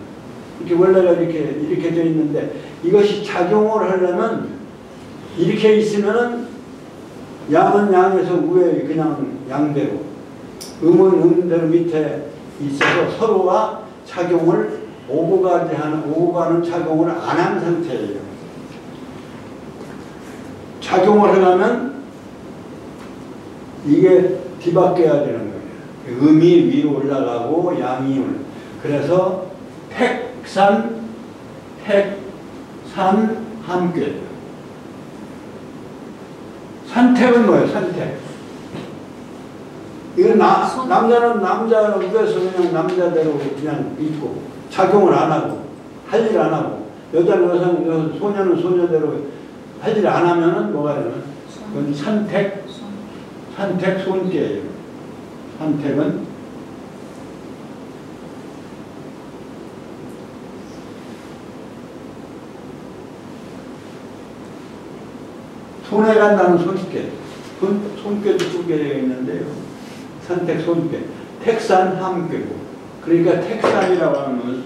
이렇게 원래가 이렇게 되어 있는데 이것이 작용을 하려면 이렇게 있으면은 양은 양에서 위에 그냥 양대로 음은 음대로 밑에 있어서 서로가 작용을 오고 가는 작용을 안 한 상태예요. 작용을 하려면 이게 뒤바뀌어야 되는 거예요. 음이 위로 올라가고 양이 그래서 택산 함께. 산택은 뭐예요? 산택. 이건 남자는 위에서 그냥 남자대로 그냥 있고 작용을 안 하고 할 일 안 하고 여자는 소녀는 소녀대로 할 일 안 하면은 뭐가 되면 그건 산택 손계예요. 산택은 손에 간다는 손께. 손께도 두 개 되어 있는데요. 산택, 손께. 택산, 함께고. 그러니까 택산이라고 하면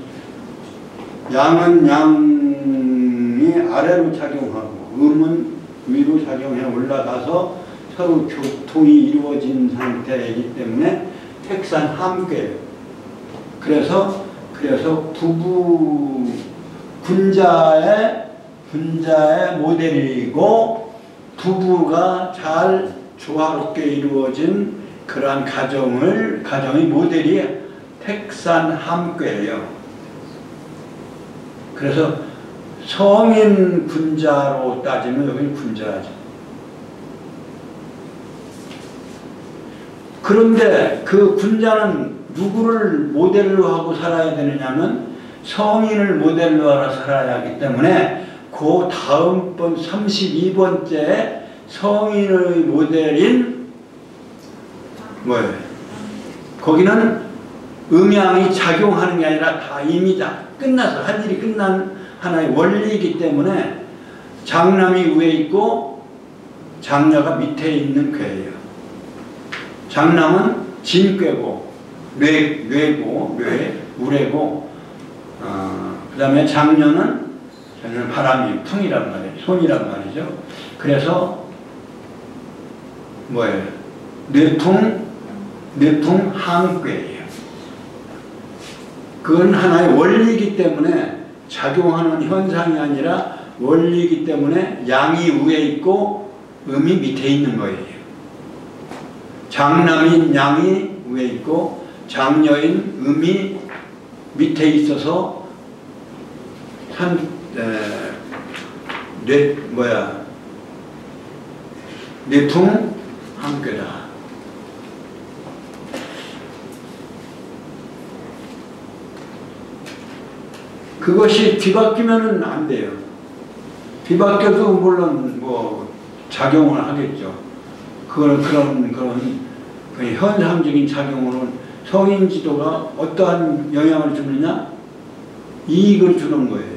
양은 양이 아래로 작용하고 음은 위로 작용해 올라가서 서로 교통이 이루어진 상태이기 때문에 택산, 함께예요. 그래서 부부 군자의 모델이고 부부가 잘 조화롭게 이루어진 그러한 가정의 모델이 택산 함께예요. 그래서 성인 군자로 따지면 여기는 군자죠. 그런데 그 군자는 누구를 모델로 하고 살아야 되느냐면 성인을 모델로 하러 살아야 하기 때문에 그 다음번 32번째 성인의 모델인 뭐예요? 거기는 음양이 작용하는 게 아니라 다 이미 다 끝나서 할 일이 끝난 하나의 원리이기 때문에 장남이 위에 있고 장녀가 밑에 있는 궤예요. 장남은 진궤고 우레고 그 다음에 장녀는 바람이 풍이란 말이에요. 손이란 말이죠. 그래서 뭐예요? 뇌풍 항궤예요. 그건 하나의 원리이기 때문에 작용하는 현상이 아니라 원리이기 때문에 양이 위에 있고 음이 밑에 있는 거예요. 장남인 양이 위에 있고 장녀인 음이 밑에 있어서 뇌풍 함께다. 그것이 뒤바뀌면은 안 돼요. 뒤바뀌어도 물론 뭐 작용을 하겠죠. 그런 그 현상적인 작용으로는 성인 지도가 어떠한 영향을 주느냐? 이익을 주는 거예요.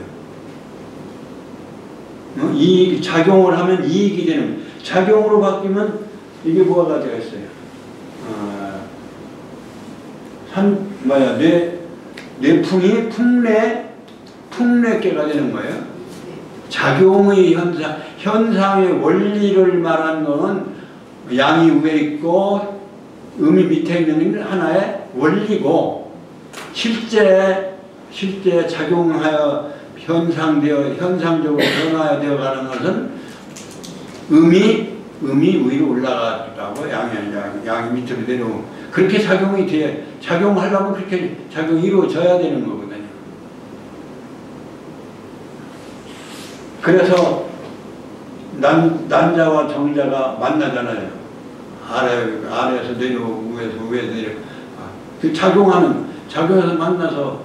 이익, 작용을 하면 이익이 되는, 작용으로 바뀌면 이게 뭐가 되겠어요? 뇌풍이 풍내계가 되는 거예요. 작용의 현상의 원리를 말하는 것은 양이 위에 있고 음이 밑에 있는 하나의 원리고, 실제 작용하여 현상적으로 변화되어 가는 것은 음이 위로 올라가고 양이 밑으로 내려오고, 그렇게 작용이 돼. 작용하려면 그렇게 작용이 이루어져야 되는 거거든요. 그래서 난자와 정자가 만나잖아요. 아래에서 내려오고 위에서 내려오고. 그 작용해서 만나서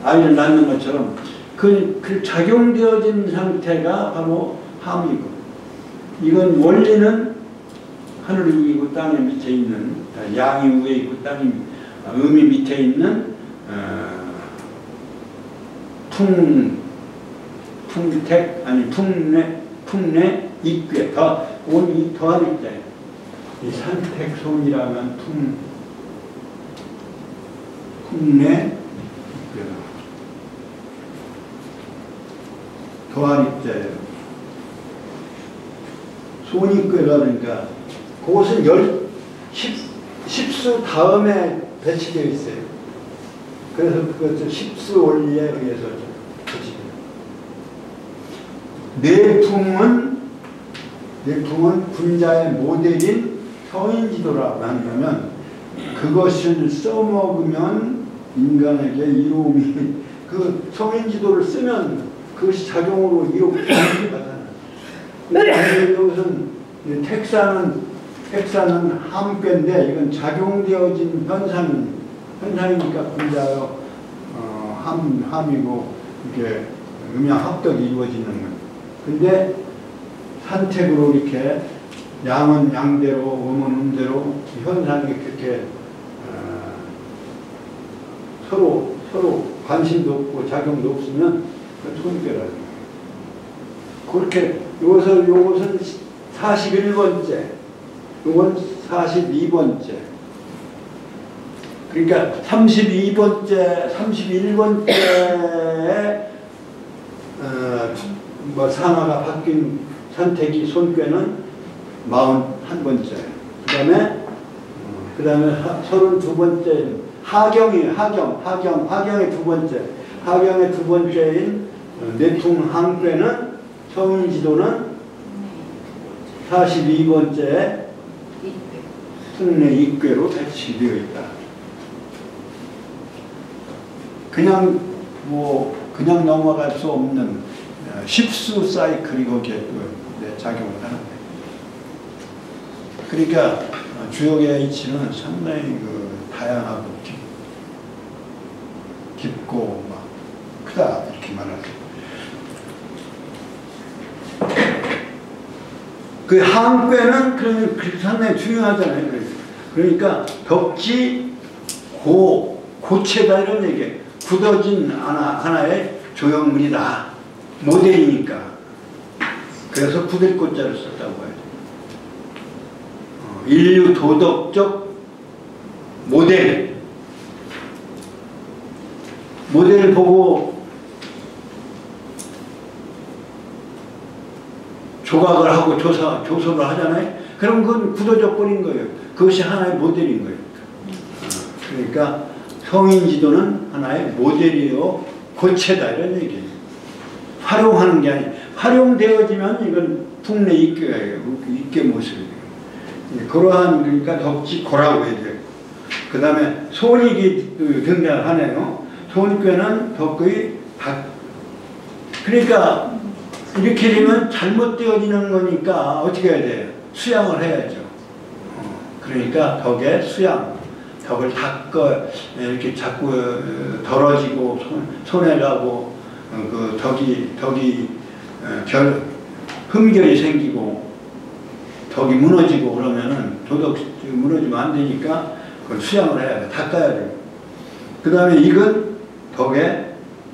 아이를 낳는 것처럼 그 작용되어진 상태가 바로 함이고, 이건 원리는 하늘 위에 있고 땅에 밑에 있는, 양이 위에 있고 땅이 음이 밑에 있는 풍내 입괴 더할 때, 이 산택손이라면 풍내 더할 때 손입괴가, 그러니까 그것은 10수 다음에 배치되어 있어요. 그래서 그것을 10수 원리에 의해서 배치됩니다. 뇌풍은 분자의 모델인 성인지도라고 하면, 그것을 써먹으면 인간에게 이로움이, 그 성인지도를 쓰면 그것이 작용으로 이롭게 받아요. 이것은 택사는 함괴인데, 이건 작용되어진 현상이니까 분자요 함이고, 이게 음양 합덕이 이루어지는 거예요. 근데 산택으로 이렇게 양은 양대로, 음은 음대로 현상이 그렇게 서로 관심도 없고 작용도 없으면 손괴라는 거예요. 그렇게 요것은 41번째, 요건 42번째. 그러니까 31번째에 상하가 바뀐 산택이 손괴는 41번째. 그 다음에 32번째 하경의 두 번째. 하경의 두 번째인 뇌풍 항괴는 성인지도는 42번째 풍내 입괴로 배치되어 있다. 그냥 넘어갈 수 없는 10수 사이클이 거기에 작용을 하는 거예요. 그러니까 주역의 이치는 상당히 다양하고 깊고 막 크다 이렇게 말하죠. 그 항괴는 상당히 중요하잖아요. 그러니까 덕지 고체다 이런 얘기예요. 굳어진 하나의 조형물이다. 모델이니까. 그래서 굳을 꽃자를 썼다고 해요. 인류 도덕적 모델을 보고 조각을 하고 조소를 하잖아요. 그럼 그건 굳어져 버린 거예요. 그것이 하나의 모델인 거예요. 그러니까 성인지도는 하나의 모델이요 고체다 이런 얘기예요. 활용하는 게 아니에요. 활용되어지면 이건 풍내 입괴예요. 입괴 모습이에요. 그러한, 그러니까 덕지고라고 해야 돼요. 그 다음에 손익이 등장하네요. 손괴는 덕의 그러니까 이렇게 되면 잘못되어지는 거니까 어떻게 해야 돼요? 수양을 해야죠. 그러니까 덕의 수양. 덕을 닦아 이렇게 자꾸 덜어지고 손해 가고 그 덕이 흠결이 생기고 덕이 무너지고 그러면은 도덕이 무너지면 안 되니까 그걸 수양을 해야 돼. 닦아야 돼. 그 다음에 이건 덕에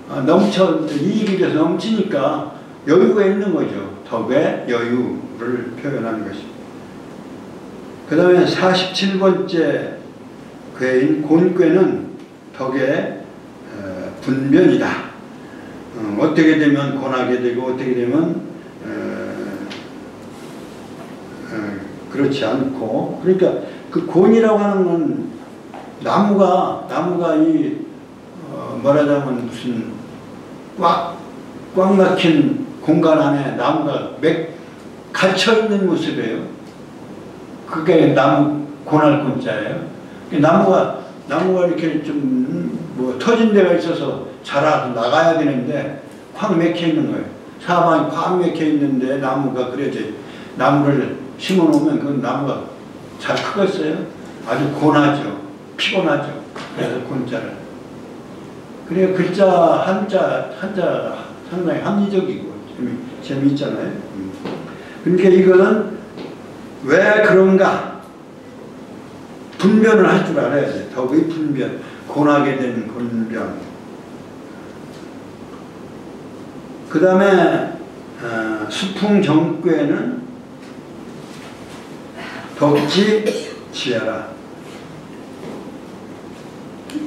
이익이 돼서 넘치니까 여유가 있는 거죠. 덕의 여유를 표현하는 것입니다. 그 다음에 47번째 괴인 곤괴는 덕의 분변이다. 어떻게 되면 곤하게 되고 어떻게 되면 그렇지 않고, 그러니까 그 곤이라고 하는 건 나무가 말하자면 무슨 꽉 막힌 공간 안에 나무가 갇혀 있는 모습이에요. 그게 나무 곤할 곤자예요. 나무가 이렇게 좀 터진 데가 있어서 자라서 나가야 되는데 꽉 막혀 있는 거예요. 사방이 꽉 막혀 있는데 나무가 그래야지. 나무를 심어 놓으면 그 나무가 잘 크겠어요? 아주 곤하죠. 피곤하죠. 그래서 곤자를. 그래야 글자 한자 상당히 합리적이고 재미있잖아요. 그러니까 이거는 왜 그런가? 분별을 할 줄 알아야 돼. 덕의 분별. 곤하게 된 분별. 그 다음에 수풍정괴는 덕지 지하라.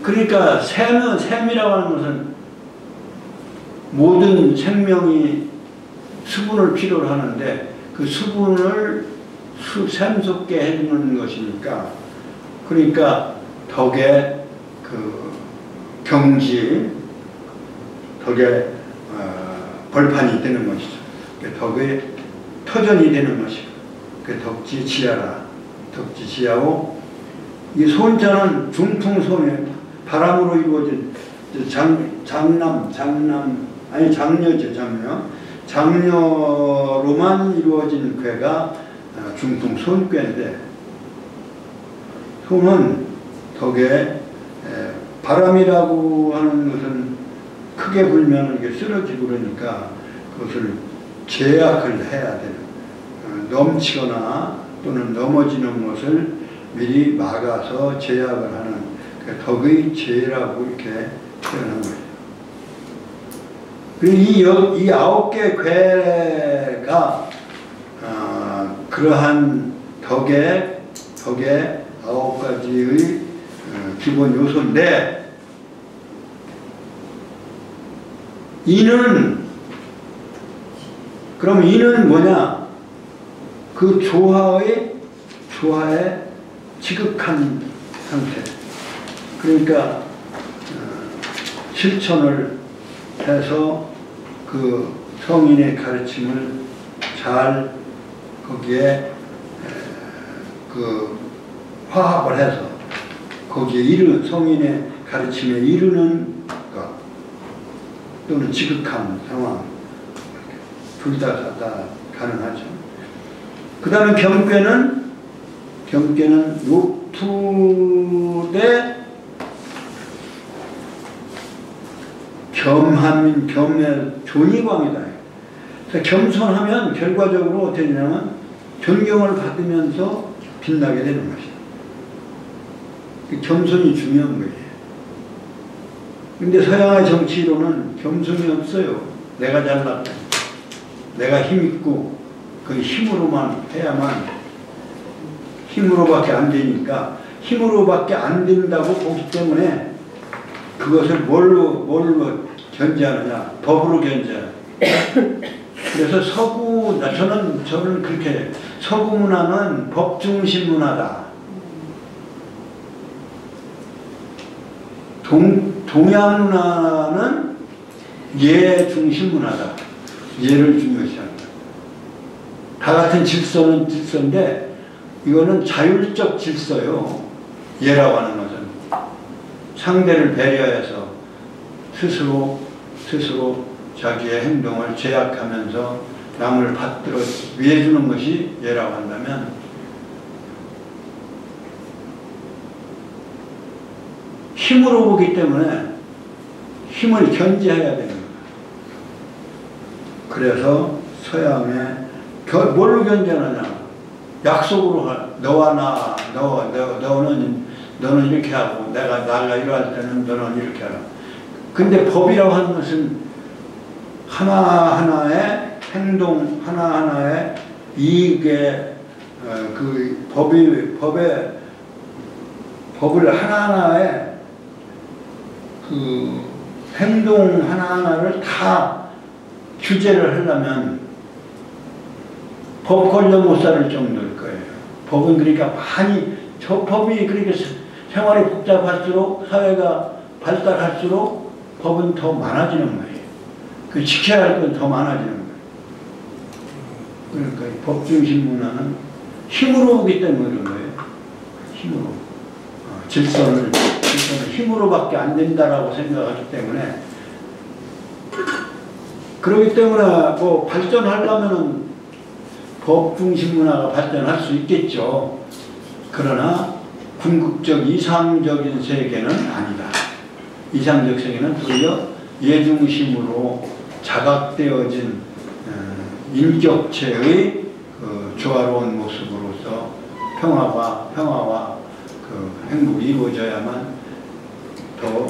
그러니까 샘이라고 하는 것은 모든 생명이 수분을 필요로 하는데 그 수분을 샘 속에 해주는 것이니까, 그러니까 덕의 그 경지, 덕의 벌판이 되는 것이죠. 덕의 터전이 되는 것이고, 그 덕지 지하라. 덕지 지하고, 이 손자는 중풍손에 바람으로 이루어진 장녀죠, 장녀. 장녀로만 이루어진 괴가 중풍손괴인데, 손은 덕에 바람이라고 하는 것은 크게 불면 이게 쓰러지고 그러니까 그것을 제약을 해야 되는, 넘치거나 또는 넘어지는 것을 미리 막아서 제약을 하는 덕의 제라고 이렇게 표현한 거예요. 그리고 이 9개 괴가 그러한 덕의 9가지의 기본 요소인데, 그럼 이는 뭐냐? 그 조화의 지극한 상태. 그러니까 실천을 해서 그 성인의 가르침을 잘 거기에 그 화합을 해서 거기에 성인의 가르침에 이르는 것, 또는 지극한 상황, 둘 다 가능하죠. 그 다음에 경괴는 욕투대 겸의 존이광이다. 겸손하면 결과적으로 어떻게 되냐면 존경을 받으면서 빛나게 되는 것이다. 겸손이 중요한 거예요. 근데 서양의 정치로는 겸손이 없어요. 내가 잘났다, 내가 힘있고, 그 힘으로만 해야만, 힘으로밖에 안 되니까, 힘으로밖에 안 된다고 보기 때문에 그것을 뭘로 견제하느냐? 법으로 견제하느냐. 그래서 저는 그렇게, 서구 문화는 법 중심 문화다. 동양 문화는 예 중심 문화다. 예를 중요시한다. 다 같은 질서는 질서인데 이거는 자율적 질서요. 예라고 하는 것은 상대를 배려해서 스스로 자기의 행동을 제약하면서 남을 받들어 위해주는 것이 예라고 한다면, 힘으로 보기 때문에 힘을 견제해야 되는 거예요. 그래서 서양에 뭘로 견제하냐? 약속으로 너와 너는 이렇게 하고 내가 이러할 때는 너는 이렇게 하라. 근데 법이라고 하는 것은 하나하나의 행동, 하나하나의 이익에 그 법을 하나하나의 그 행동 하나하나를 다 규제를 하려면 법 걸려 못 살 정도일 거예요. 법은 그러니까 저 법이 그렇게 생활이 복잡할수록 사회가 발달할수록 법은 더 많아지는 거예요. 그 지켜야 할 건 더 많아지는 거예요. 그러니까 법 중심 문화는 힘으로 오기 때문에 그런 거예요. 힘으로. 질서는 힘으로밖에 안 된다라고 생각하기 때문에 그렇기 때문에 뭐 발전하려면은 법 중심 문화가 발전할 수 있겠죠. 그러나 궁극적 이상적인 세계는 아니다. 이상적 세계는 오히려 예중심으로 자각되어진 인격체의 그 조화로운 모습으로서 평화와 그 행복이 이루어져야만 더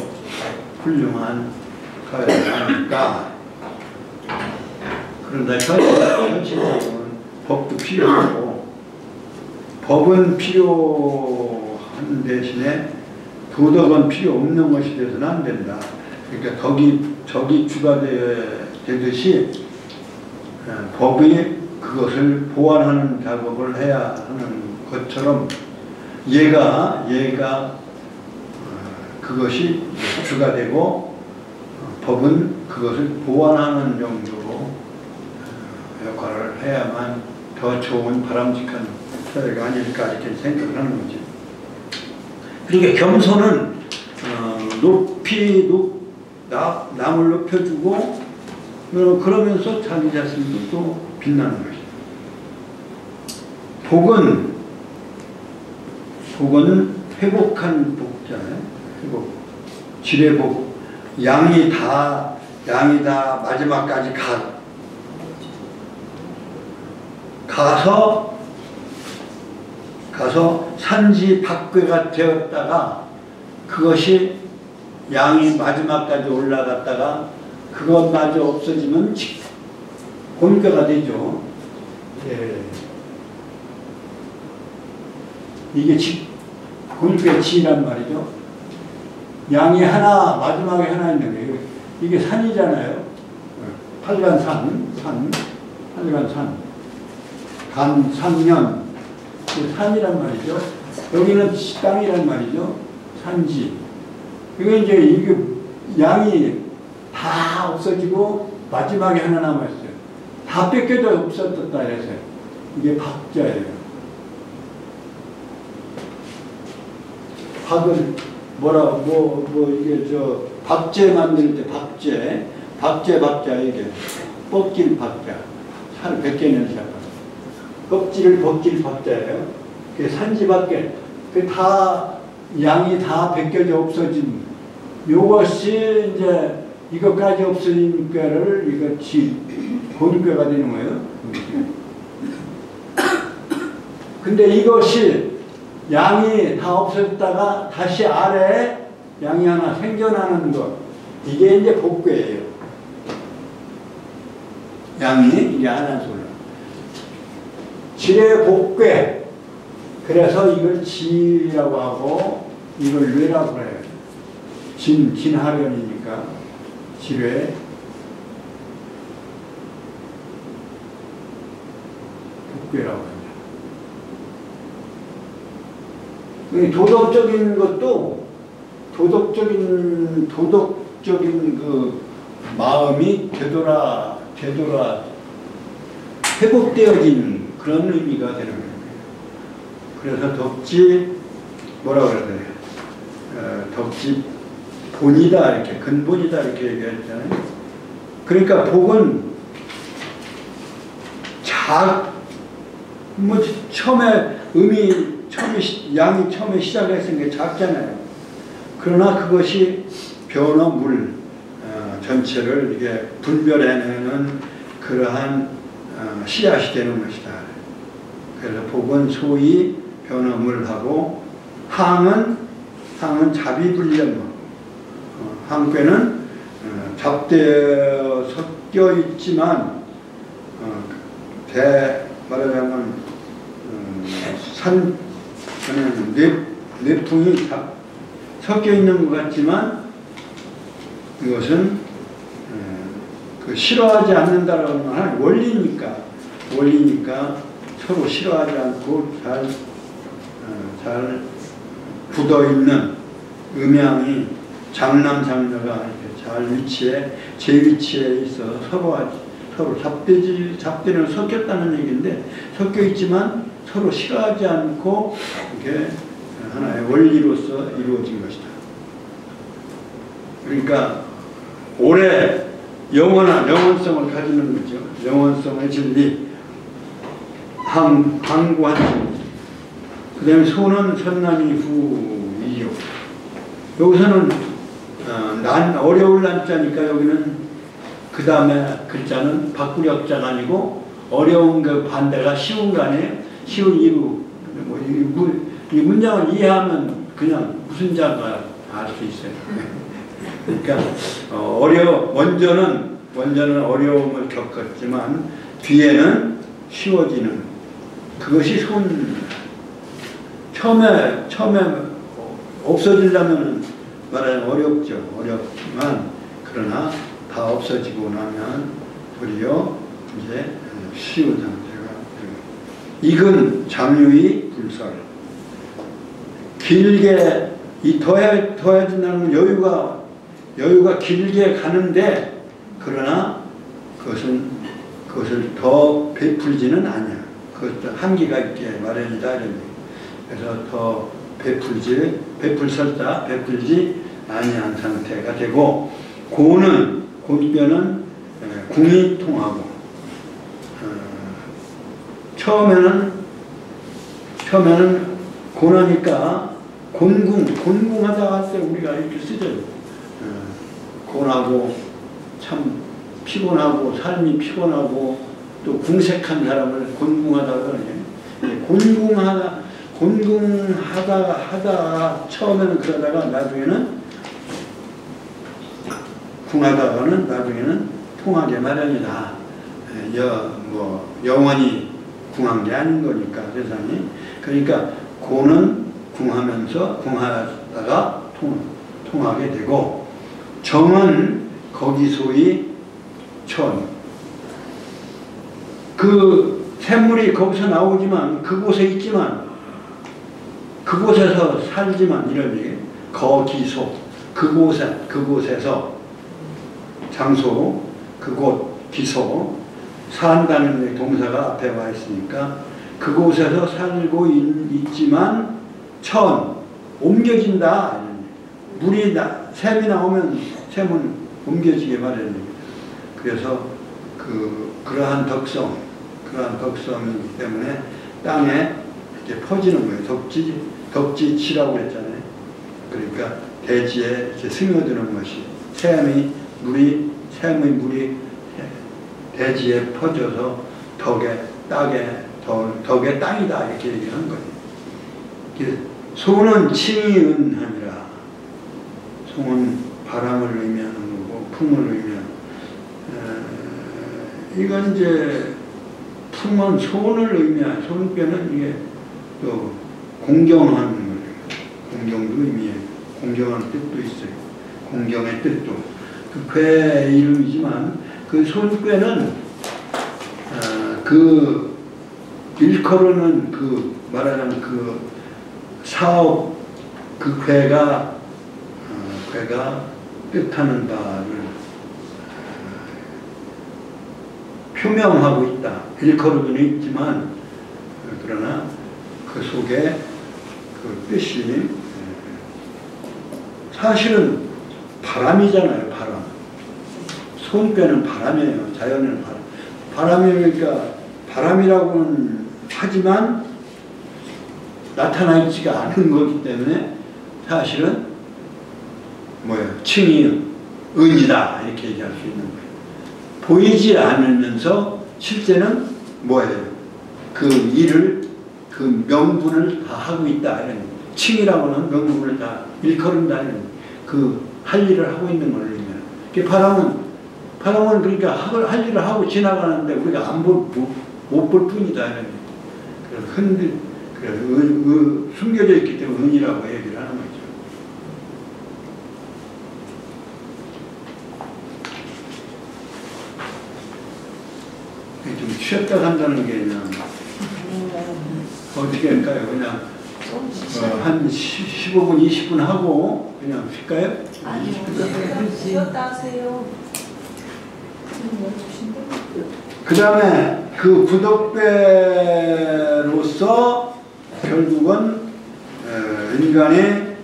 훌륭한 사회가 아닐까. 그런데 현실적으로는 법도 필요하고 법은 필요한 대신에 도덕은 필요 없는 것이 되어서는 안 된다. 그러니까 덕이 주가 되듯이 법이 그것을 보완하는 작업을 해야 하는 것처럼 얘가 그것이 주가 되고 법은 그것을 보완하는 정도로 역할을 해야만 더 좋은 바람직한 사회가 아닐까 이렇게 생각을 하는 거지. 그러니까 겸손은 남을 높여주고 그러면서 자기 자신도 또 빛나는 것이죠. 복은 회복한 복잖아요. 회복, 질의 복. 양이 다 마지막까지 가서 산지 박괴가 되었다가 그것이 양이 마지막까지 올라갔다가 그것마저 없어지면 곤괴가 되죠. 예. 이게 곤괴 지란 말이죠. 양이 마지막에 하나 있는 거예요. 이게 산이잖아요. 팔간산, 팔간산. 산년, 산이란 말이죠. 여기는 땅이란 말이죠. 산지. 이게 양이 다 없어지고 마지막에 하나 남아있어요. 다 뺏겨져 없어졌다 해서 이게 박자예요. 박은 이게 박제 만들 때 박자 이게 뻗길 박자, 살 벗겨내는 사 껍질을 벗길 박자예요. 그 산지 밖에 다 양이 다 벗겨져 없어진 요것이 이제 이것까지 없어진 꾀를 곤꾀가 되는 거예요. 근데 이것이 양이 다 없어졌다가 다시 아래에 양이 하나 생겨나는 것, 이게 이제 복괴예요. 양이 이게 하나 소리. 질의 복괴. 그래서 이걸 지라고 하고 이걸 뇌라고 해요. 진하련이니까 질의 복괴라고 합니다. 도덕적인 것도 도덕적인 그 마음이 되돌아 회복되어진 그런 의미가 되는 거예요. 그래서 덕지 뭐라고 그래야 되나요? 덕지 본이다 이렇게 근본이다 이렇게 얘기했잖아요. 그러니까 복은 처음에 양이 처음에 시작했으니까 작잖아요. 그러나 그것이 변화물 전체를 이게 분별해내는 그러한 씨앗이 되는 것이다. 그래서 복은 소위 변화물하고 항은 자비불량하고 항괴는 잡되어 섞여 있지만 말하자면 뇌풍이 섞여 있는 것 같지만 이것은 그 싫어하지 않는다라는 건 원리니까 서로 싫어하지 않고 잘 굳어있는 음양이 장남장녀가 이렇게 잘 제 위치에 있어 서로 잡대는 섞였다는 얘기인데 섞여 있지만 서로 싫어하지 않고 이렇게 하나의 원리로서 이루어진 것이다. 그러니까 오래 영원성을 가지는 거죠. 영원성의 진리, 항구한 진리. 그 다음에 소는 선남이 후이요. 여기서는 어려울 난자니까 여기는 그 다음에 글자는 바꾸력자가 아니고 어려운 그 반대가 쉬운 거 아니에요? 쉬운 이루. 이 문장을 이해하면 그냥 무슨 자가 알 수 있어요. 그러니까 먼저는 어려움을 겪었지만 뒤에는 쉬워지는 그것이 처음에 없어지려면 말하자면 어렵지만 그러나 다 없어지고 나면 도리어 이제 쉬운 상태가 되고 익은 장유의 불설 길게 더해진다는 여유가 길게 가는데 그러나 그것을 더 베풀지는 않냐. 그것도 한계가 있게 마련이다. 그래서 더 베풀지 아니한 상태가 되고 곤변은 궁이 통하고 처음에는 곤하니까 곤궁하다 할 때 우리가 이렇게 쓰죠. 곤하고 참 피곤하고 삶이 피곤하고 또 궁색한 사람을 곤궁하다고 그러네. 곤궁하다 처음에는 그러다가 나중에는 통하게 마련이다. 영원히 궁한 게 아닌 거니까 세상이. 그러니까 고는 궁하다가 통하게 되고 정은 거기 소위 그 샘물이 거기서 나오지만 그곳에 있지만 그곳에서 살지만 이런 얘기 거기소 그곳에서 장소 그곳 기소 산다는 동사가 앞에 와 있으니까 그곳에서 살고 있지만 옮겨진다. 샘이 나오면 샘은 옮겨지게 마련입니다. 그래서 그러한 덕성이기 때문에 땅에 이렇게 퍼지는 거예요. 덕지치라고 했잖아요. 그러니까 대지에 이렇게 스며드는 것이 샘의 물이 대지에 퍼져서 덕의 땅이다 이렇게 얘기하는 거예요. 소는 칭이 은하니라. 소는 바람을 의미하는 거고 풍을 의미하는 이건 이제 풍은 소원을 의미하는 손뼈는 이게 또 공경하는 거예요. 공경도 의미해요. 공경하는 뜻도 있어요. 공경의 뜻도 그 괴의 이름이지만 그 손뼈는 그 일컬어는 말하자면 그 사업 그 괴가 뜻하는 바를 표명하고 있다. 일컬어는 있지만 그러나 그 속에 그 뜻이 사실은 바람이잖아요. 바람. 손뼈는 바람이에요. 자연은 바람. 바람이니까 바람이라고는 하지만 나타나 있지가 않은 거기 때문에 사실은 칭이 은이다 이렇게 얘기할 수 있는 거예요. 보이지 않으면서 실제는 뭐예요? 그 일을 그 명분을 다 하고 있다 이런 칭이라고 하는 명분을 다 일컬은다 이런 그 할 일을 하고 있는 걸 의미해요. 바람은 그러니까 할 일을 하고 지나가는데 우리가 못 볼 뿐이다 이런 그래서 숨겨져 있기 때문에 은이라고 얘기를 하는 거죠. 좀 쉬었다 간다는 게 그냥 어떻게 할까요? 그냥 한 15분, 20분 하고 그냥 쉴까요? 아니요. 쉬었다 하세요. 그 다음에 그 구독배로서 결국은 인간이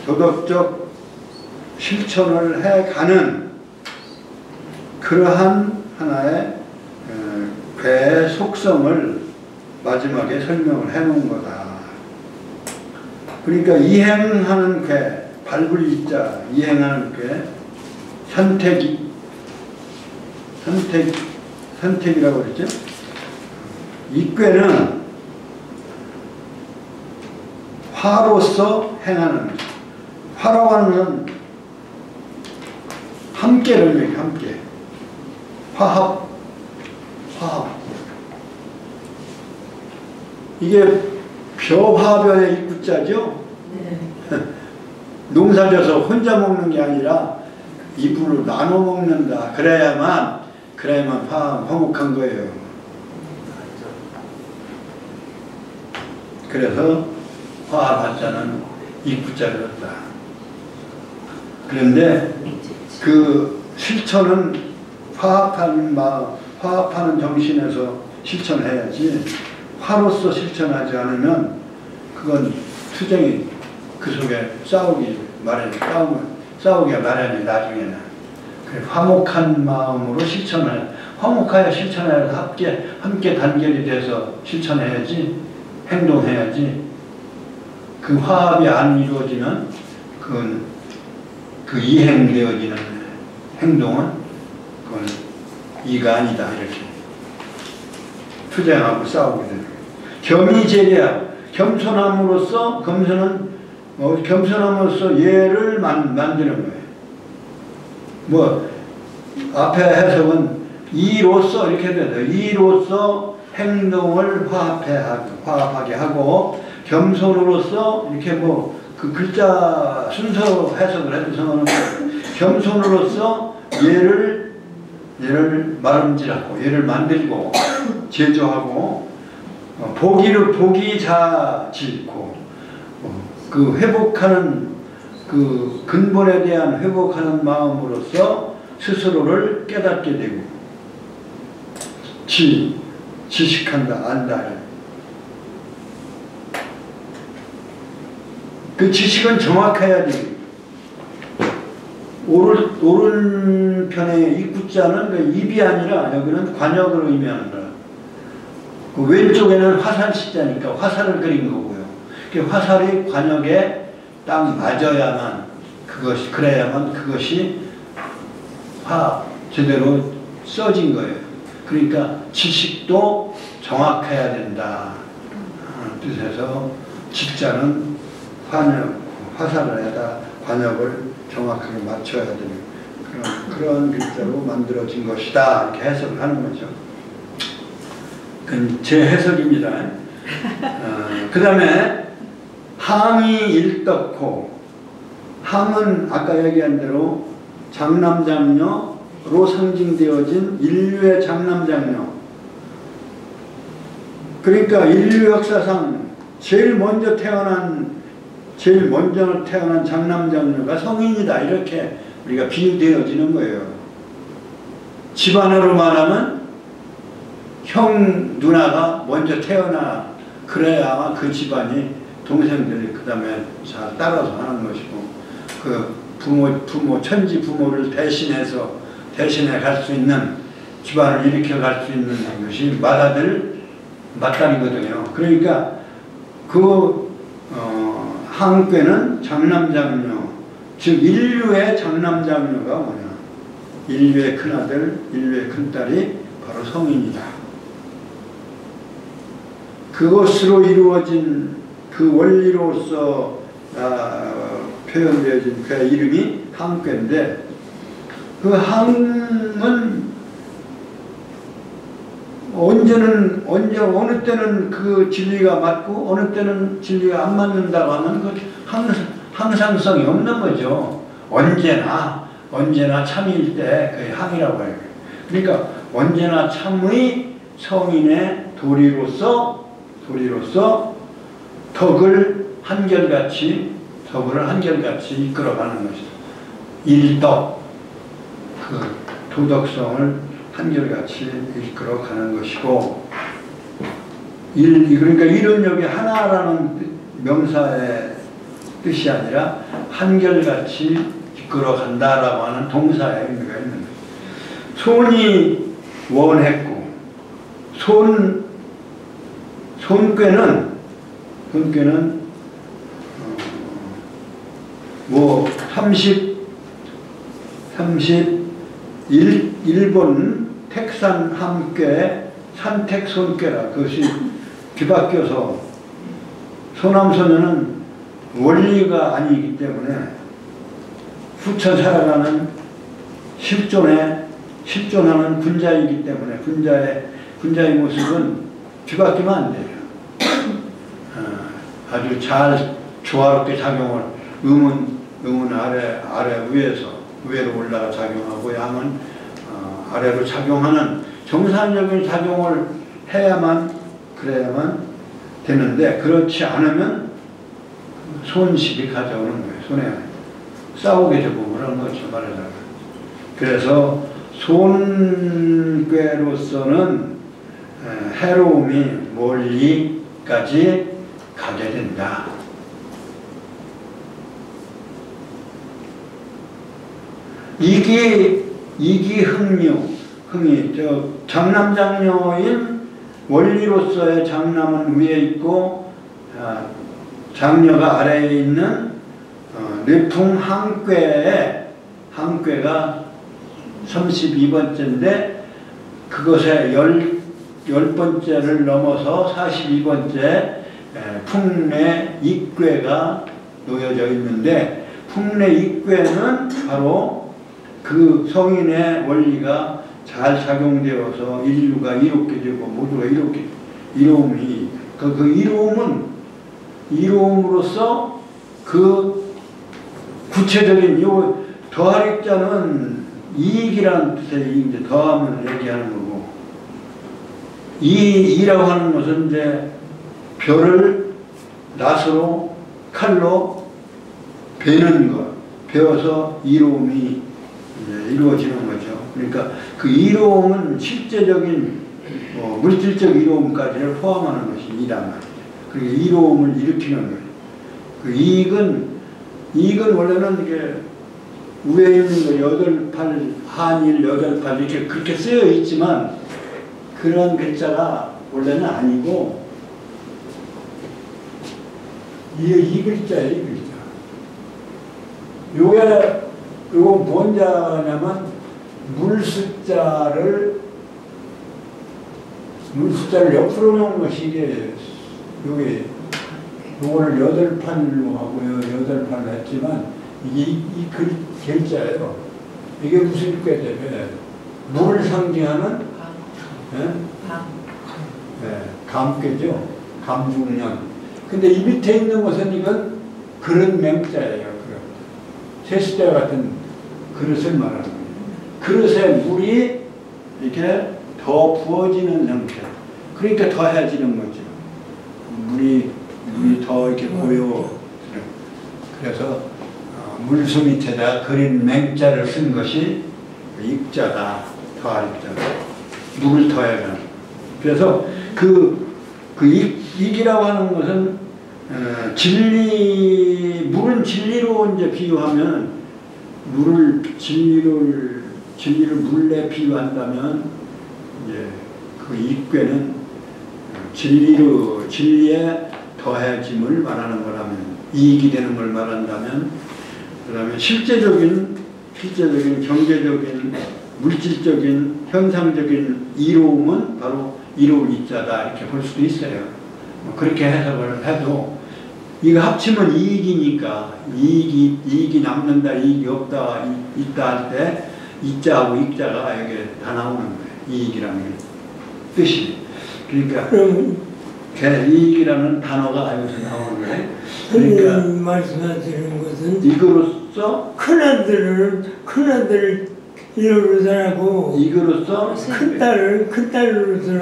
도덕적 실천을 해가는 그러한 하나의 괴의 속성을 마지막에 설명을 해놓은 거다. 그러니까 이행하는 괴, 밟을 이자, 이행하는 괴, 선택이라고 그랬죠? 이 괴는 화로서 행하는 거죠. 화라고 하는 건 함께를 얘기해요. 함께. 화합. 이게 벼화변의 입구자죠? 네. 농사져서 혼자 먹는 게 아니라 입으로 나눠 먹는다. 그래야만 화목한 거예요. 그래서 화합자는 입구자를 했다. 그런데 그 실천은 화합하는 정신에서 실천해야지 화로서 실천하지 않으면 그건 투쟁이 그 속에 싸우기가 마련이 나중에는. 그래, 화목한 마음으로 실천을 화목하여 실천해야 함께 단결이 돼서 실천해야지 행동해야지 그 화합이 안 이루어지면 그 이행되어지는 행동은 그건 이가 아니다 이렇게 투쟁하고 싸우게 되는 거예요. 겸이제리야 겸손함으로써 예를 만드는 거예요. 앞에 해석은 이로써 이렇게 돼요. 이로써 행동을 화합하게 하고 겸손으로써 이렇게 그 글자 순서 해석을 해도 상관없어요. 겸손으로써 예를 마름질하고 예를 만들고 제조하고 보기자 짓고 그 회복하는 그 근본에 대한 회복하는 마음으로써 스스로를 깨닫게 되고 지식한다 안다. 그 지식은 정확해야 돼. 오른편의 입구자는 그 입이 아니라 여기는 관역을 의미하는 거야. 그 왼쪽에는 화살시자니까 화살을 그린 거고요. 그 화살이 관역에 딱 맞아야만 그래야만 그것이 제대로 써진 거예요. 그러니까 지식도 정확해야 된다. 뜻에서 직자는 화살을 해다 관역을 정확하게 맞춰야 되는 그런 글자로 만들어진 것이다. 이렇게 해석을 하는 거죠. 그건 제 해석입니다. 그 다음에 항이 일떡호. 항은 아까 얘기한 대로 장남장녀로 상징되어진 인류의 장남장녀. 그러니까 인류 역사상 제일 먼저 태어난 장남장녀가 성인이다. 이렇게 우리가 비유되어지는 거예요. 집안으로 말하면 형, 누나가 먼저 태어나 그래야 그 집안이 동생들이 그 다음에 잘 따라서 하는 것이고 그 천지 부모를 대신해 갈 수 있는 집안을 일으켜 갈 수 있는 것이 맏딸이거든요. 그러니까 항괴는 장남장녀 즉 인류의 장남장녀가 뭐냐? 인류의 큰아들, 인류의 큰딸이 바로 성인이다. 그것으로 이루어진 그 원리로서 표현되어진 그 이름이 항괴인데, 그 항은 어느 때는 그 진리가 맞고 어느 때는 진리가 안 맞는다고 하면 그 항상성이 없는 거죠. 언제나 참일 때 그 항이라고 해요. 그러니까 언제나 참의 성인의 도리로서 덕을 한결같이 이끌어가는 것이다. 일덕, 그 도덕성을 한결같이 이끌어가는 것이고, 그러니까 이론력이 하나라는 명사의 뜻이 아니라 한결같이 이끌어간다라고 하는 동사의 의미가 있는 거예요. 손이 원했고, 손꾀는 뭐 31번 택산 함께 산택 손꾀라, 그것이 뒤바뀌어서 소남소녀는 원리가 아니기 때문에 후처 살아가는 실존하는 군자이기 때문에 군자의 모습은 뒤바뀌면 안 돼요. 아주 잘 조화롭게 작용을, 음은 아래 위로 올라가 작용하고, 양은 아래로 작용하는 정상적인 작용을 그래야만 되는데, 그렇지 않으면 손실이 가져오는 거예요. 손해 싸우게 되고 그런 거죠, 말하자면. 그래서 손꾀로서는 해로움이 멀리까지 가게 된다. 흥이 장남장녀인 원리로서의 장남은 위에 있고, 장녀가 아래에 있는 뇌풍 항괴가 32번째인데, 그것의 10번째를 넘어서 42번째 풍내 입괴가 놓여져 있는데, 풍내 입괴는 바로 그 성인의 원리가 잘 작용되어서 인류가 이롭게 되고 모두가 이로움이, 이로움으로써 그 구체적인 요 더하릭자는 이익이라는 뜻의 이익인데, 더하면 얘기하는 거고, 이라고 하는 것은 이제 벼를 낫으로 칼로 베는 것, 베어서 이로움이 이루어지는 거죠. 그러니까 그 이로움은 실제적인 물질적 이로움까지를 포함하는 것이 이란 말이죠. 그러니까 이로움을 일으키는 거예요. 그 이익은 원래는 이게 위에 있는 거 8팔, 한일 8팔 이렇게 그렇게 쓰여 있지만, 그런 글자가 원래는 아니고 이 글자예요, 이 글자. 요거 뭔 자냐면 물숫자를 옆으로 놓은 것이 이게 요거를 8판로 하고요, 8판로 했지만, 이게 이 글자예요. 이게 무슨 꾀냐면 물을 상징하는 감꾀죠. 감중년. 근데 이 밑에 있는 것은 이건 그릇 맹자예요. 세숫대 같은 그릇을 말하는 거예요. 그릇에 물이 이렇게 더 부어지는 형태. 그러니까 더해지는 거죠. 물이 더 이렇게 고요. 그래서 물수 밑에다 그린 맹자를 쓴 것이 입자다. 더할 입자다. 물을 더해가는. 그래서 익이라고 하는 것은 물은 진리로 이제 비유하면, 진리를 물에 비유한다면, 이제 그 입괴는 진리에 더해짐을 말하는 거라면, 이익이 되는 걸 말한다면, 그다음에 실제적인 경제적인 물질적인 현상적인 이로움은 바로 이로울 이자다 이렇게 볼 수도 있어요. 그렇게 해석을 해도 이거 합치면 이익이니까 이익이 남는다 이익이 없다 있다 할 때 이자하고 익자가 여기 다 나오는 거예요. 이익이라는 뜻이. 그러니까 이익이라는 단어가 여기서 나오는 거예요. 그러니까 말씀하시는 것은 이거로써 큰아들을 이로서라고 이거로써 큰딸을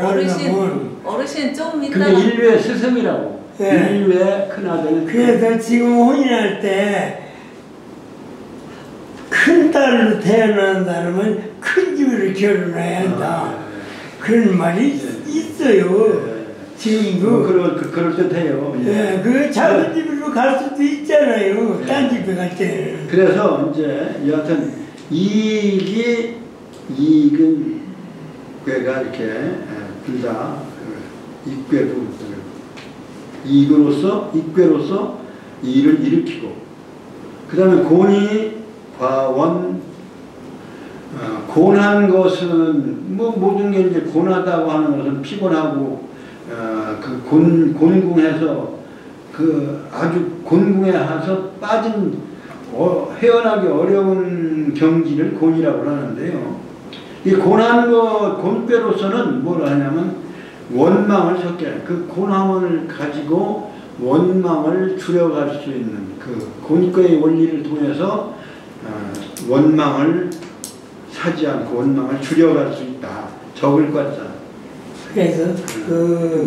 하려면 어르신 좀 이따 그게 인류의 스승이라고. 네. 인류의 큰아들. 그래서 지금 혼인할 때 큰딸로 태어난 사람은 큰 집으로 결혼해야 한다. 그런 말이 있어요. 지금도. 그럴 듯해요. 예, 그 작은 집으로 갈 수도 있잖아요. 딴 집에 갈 때는. 그래서 이제 여하튼 이익은 꾀가 이렇게 둘 다 익괴도 익괴로서 일을 일으키고 그 다음에 곤이 과원 곤한 것은 뭐 모든 게 이제 곤하다고 하는 것은 피곤하고 그 곤궁해서 그 아주 곤궁해서 빠진 헤어나기 어려운 경지를 곤이라고 하는데요. 이 곤한 곤꾀로서는 뭐라 하냐면 원망을 섞게 그 곤함을 가지고 원망을 줄여갈 수 있는 그 곤꾀의 원리를 통해서 원망을 사지 않고 원망을 줄여갈 수 있다. 적을 꽂자. 그래서 그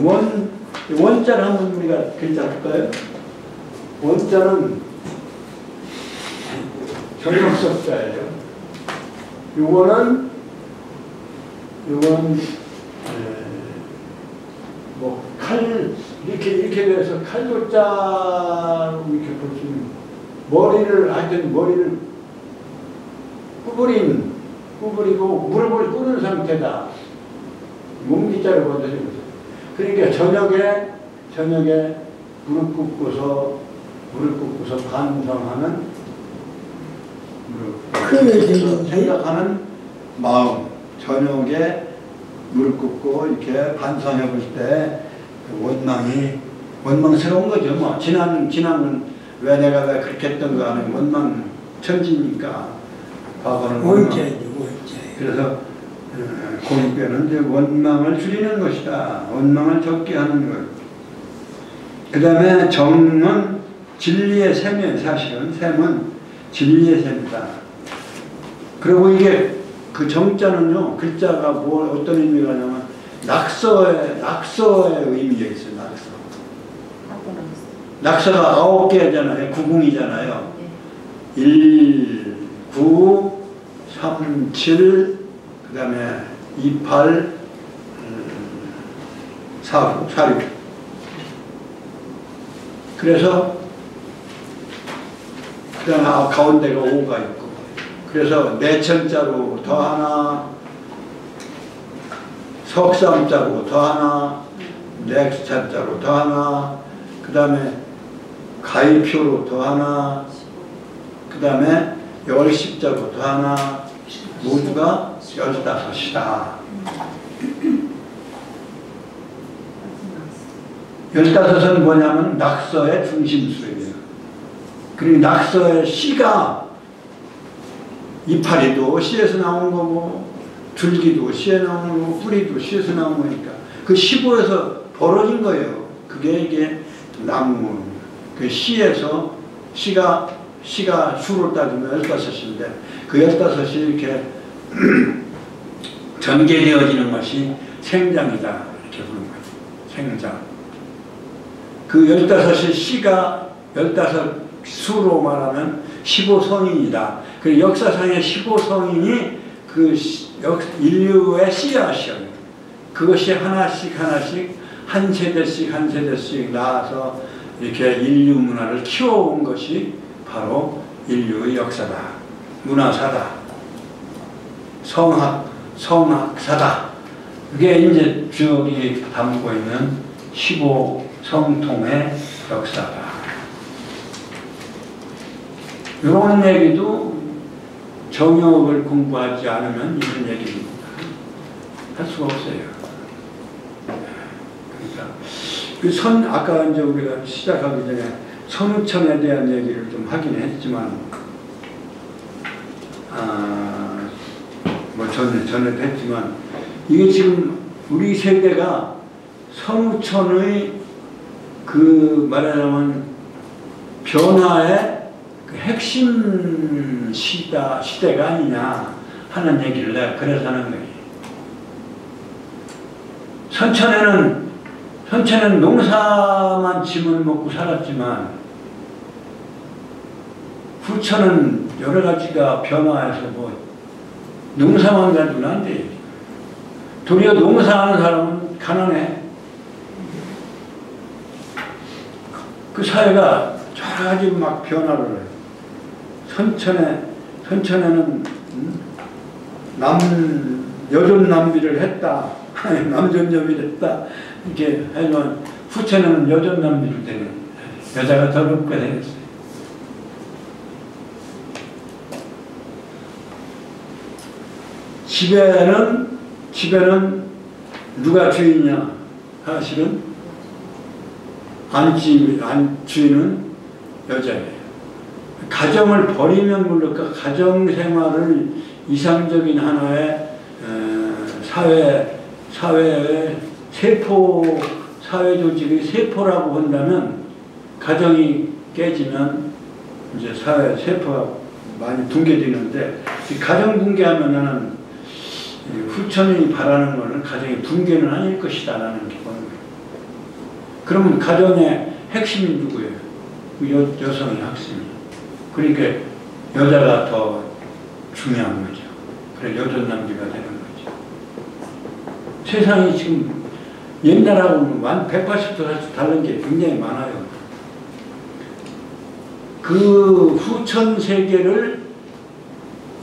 원자를 한번 우리가 글자 볼까요? 원자는 전역석자예요. 요건 뭐 칼 이렇게 돼서 칼조자로 이렇게 볼 수 있는 머리를 구부리고 무릎을 꿇은 상태다. 몸기자를 먼저 해보세요. 그러니까 저녁에 무릎 꿇고서 반성하는 생각하는 마음. 저녁에 무릎 꿇고 이렇게 반성해 볼 때 원망스러운 거죠. 뭐 지난은 왜 내가 그렇게 했던가 하는 원망 천지니까 과거는 원자예요. 그래서 곤꾀는 이제 원망을 줄이는 것이다. 원망을 적게 하는 것. 그 다음에 정은 진리의 셈이에요. 사실은 셈은 진리의 셈이다. 그리고 이게 그 정자는요, 글자가 어떤 의미가 있냐면 낙서의 의미가 있어요. 낙서가 9개잖아요. 구궁이잖아요. 1, 9, 3, 7, 그 다음에 2, 8, 4, 6. 그래서 그 다음에 가운데가 5가 있고 그래서 내천자로 더 하나 석삼자로 더 하나 넥스찬자로 더 하나 그 다음에 가위표로 더 하나 그 다음에 열십자로 더 하나 모두가 15이다. 15은 뭐냐면 낙서의 중심수예요. 그리고 낙서의 시가 이파리도 시에서 나온 거고 줄기도 시에 나온 거고 뿌리도 시에서 나온 거니까 그 시보에서 벌어진 거예요. 그게 이게 나무 그 시에서 시가 수로 따지면 15인데 그 15이 이렇게 전개되어지는 것이 생장이다 이렇게 부르는 거예요. 생장. 그 15의 시가 15수로 말하면 15성인이다. 그 역사상의 15성인이 그 인류의 씨앗이에요. 그것이 하나씩 한 세대씩 나와서 이렇게 인류 문화를 키워온 것이 바로 인류의 역사다. 문화사다. 성학사다. 그게 이제 주역이 담고 있는 15성통의 역사다. 이런 얘기도 정역을 공부하지 않으면 이런 얘기를 할 수가 없어요. 그러니까 아까 이제 우리가 시작하기 전에 선우천에 대한 얘기를 좀 하긴 했지만, 뭐 전에도 했지만, 이게 지금 우리 세대가 선우천의 그 말하자면 변화의 그 핵심 시대가 아니냐 하는 얘기를 내가 그래서 하는 거예요. 선천에는 농사만 지면 먹고 살았지만 후천은 여러 가지가 변화해서 뭐 농사만 가지고는 안 돼. 도리어 농사하는 사람은 가난해. 그 사회가 여러 가지 막 변화를 해요. 선천에는 여존 남비를 했다. 남존여비를 했다. 이렇게 하지만 후천에는 여존 남비를 되는 여자가 더 높게 되겠어요. 집에는 누가 주인이냐? 사실은 주인은 여자예요. 가정을 버리면 모를까 가정생활을 이상적인 하나의 사회의 사회 조직의 세포라고 한다면, 가정이 깨지면 이제 사회 세포가 많이 붕괴되는데, 가정 붕괴하면 나는 후천이 바라는 것은 가정의 붕괴는 아닐 것이다 라는 기본. 그러면 가정의 핵심이 누구예요? 여성의 핵심이. 그러니까 여자가 더 중요한 거죠. 그래 여존남비가 되는 거죠. 세상이 지금 옛날하고는 180도 다른 게 굉장히 많아요. 그 후천 세계를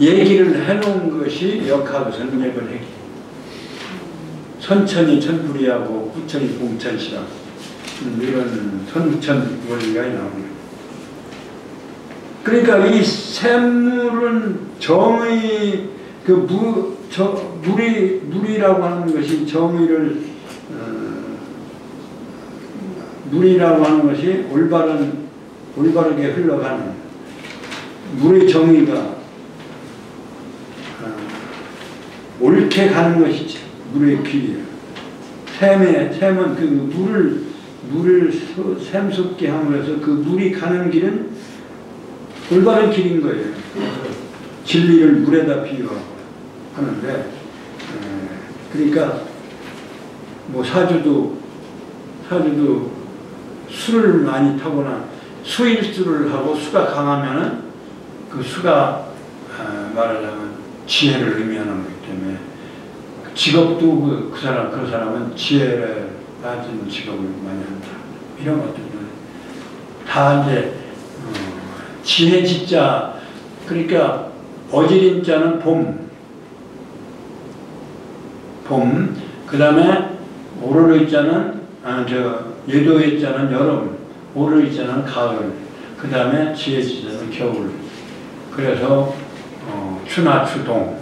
얘기를 해놓은 것이 역하고 선맥을 얘기. 선천이 천불이하고 후천이 공천시라고 이런 선천 원리가 나옵니다. 그러니까 이 샘물은 정의 물이라고 하는 것이 정의를 물이라고 하는 것이 올바르게 흘러가는 물의 정의가 옳게 가는 것이지 물의 길이에요. 샘은 그 물을 샘솟게 함으로써 그 물이 가는 길은 올바른 길인 거예요. 진리를 물에다 비유하는데, 그러니까 뭐 사주도 수를 많이 타거나 수일수를 하고 수가 강하면은 그 수가 말하자면 지혜를 의미하는 거기 때문에, 직업도 그 사람은 지혜를 가진 직업을 많이 한다. 이런 것들은 다 이제 지혜 지자, 그러니까 어지린 자는 봄, 그 다음에 오르르 자는 예도의 자는 여름, 오르르 자는 가을, 그 다음에 지혜 지자는 겨울. 그래서 추나 추동,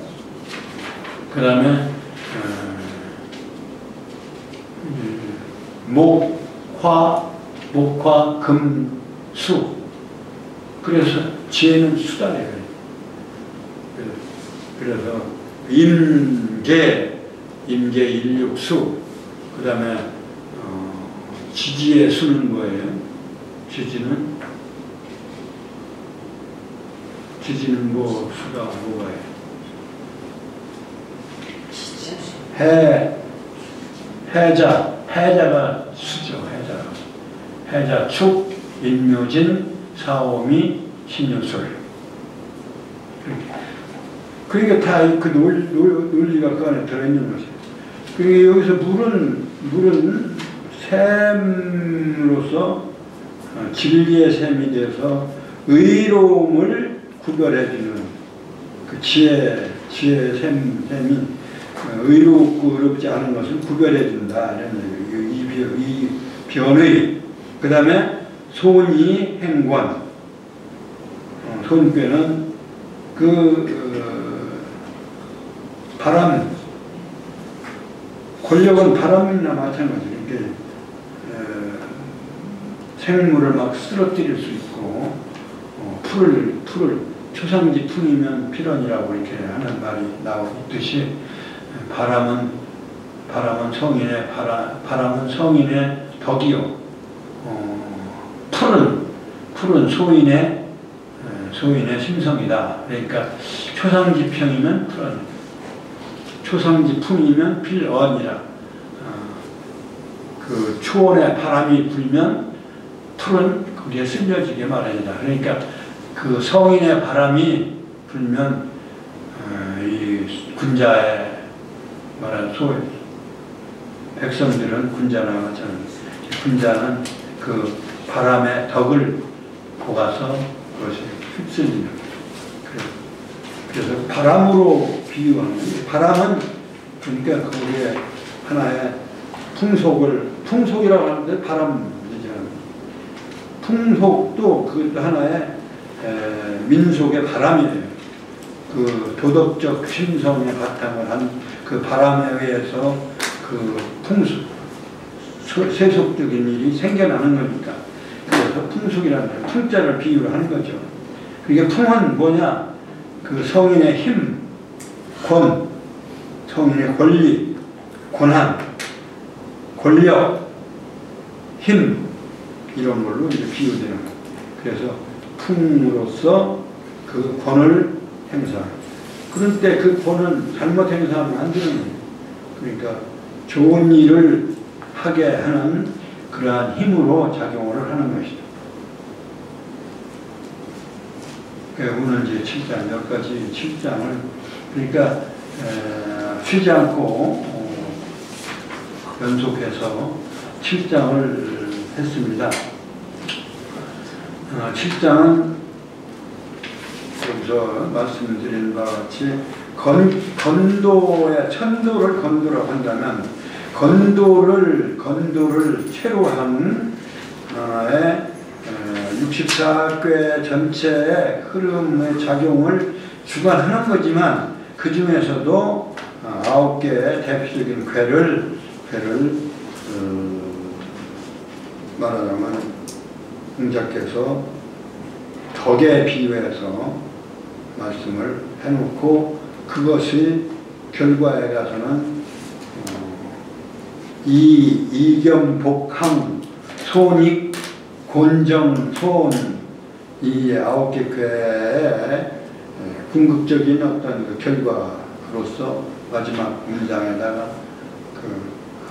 그 다음에 목화, 금, 수. 그래서 지혜는 수다래요. 그래서 임계, 일육수. 그 다음에 지지의 수는 뭐예요? 지지는 뭐 수가 뭐가요? 해자가 수죠. 해자 축, 인묘진, 사오미, 신유술. 그러니까 다 그 논리가 그 안에 들어있는 것이에요. 그러니까 여기서 물은 샘으로서 진리의 샘이 돼서 의로움을 구별해주는 그 지혜의 샘이 의롭고 의롭지 않은 것을 구별해준다. 이런 얘기예요. 이 변의. 그 다음에 소니 행관. 손괴는 바람, 권력은 바람이나 마찬가지로 이렇게 생물을 막 쓰러뜨릴 수 있고, 풀을 초상지 풍이면 필언이라고 이렇게 하는 말이 나오듯이 바람은 성인의 덕이요, 풀은 소인의 심성이다. 그러니까 초상지평이면 풀언, 초상지풍이면 필언이라. 그 초원에 바람이 불면 풀은 거기에 쓸려지게 마련이다. 그러니까 그 성인의 바람이 불면 이 군자의 말한 백성들은 군자나 마찬가지. 군자는 그 바람의 덕을 보가서 그것이 휩쓸리는 거예요. 그래서 바람으로 비유하는 거예요. 바람은 그러니까 거기에 하나의 풍속이라고 하는데 바람이죠. 풍속도 그 하나의 민속의 바람이에요. 그 도덕적 심성의 바탕을 한 그 바람에 의해서 그 세속적인 일이 생겨나는 거니까. 그래서 풍속이라는 거예요. 풍자를 비유를 하는 거죠. 그게 풍은 뭐냐? 그 성인의 힘, 성인의 권리, 권한, 권력, 힘, 이런 걸로 이제 비유되는 거예요. 그래서 풍으로서 그 권을 행사하는. 그럴 때 그 권을 잘못 행사하면 안 되는 거예요. 그러니까 좋은 일을 하게 하는 그러한 힘으로 작용을 하는 것이다. 오늘 이제 7장, 몇 가지 7장을, 그러니까 쉬지 않고 연속해서 7장을 했습니다. 7장은 여기서 말씀드린 바와 같이 천도를 건도라고 한다면 건도를 채로한 하나의 64궤 전체의 흐름의 작용을 주관하는 거지만 그 중에서도 9개의 대표적인 궤를 말하자면 공자께서 덕에 비유해서 말씀을 해놓고 그것이 결과에 가서는 이겸복항, 손익, 곤정, 소원, 이 9개 궤의 궁극적인 어떤 그 결과로서 마지막 문장에다가 그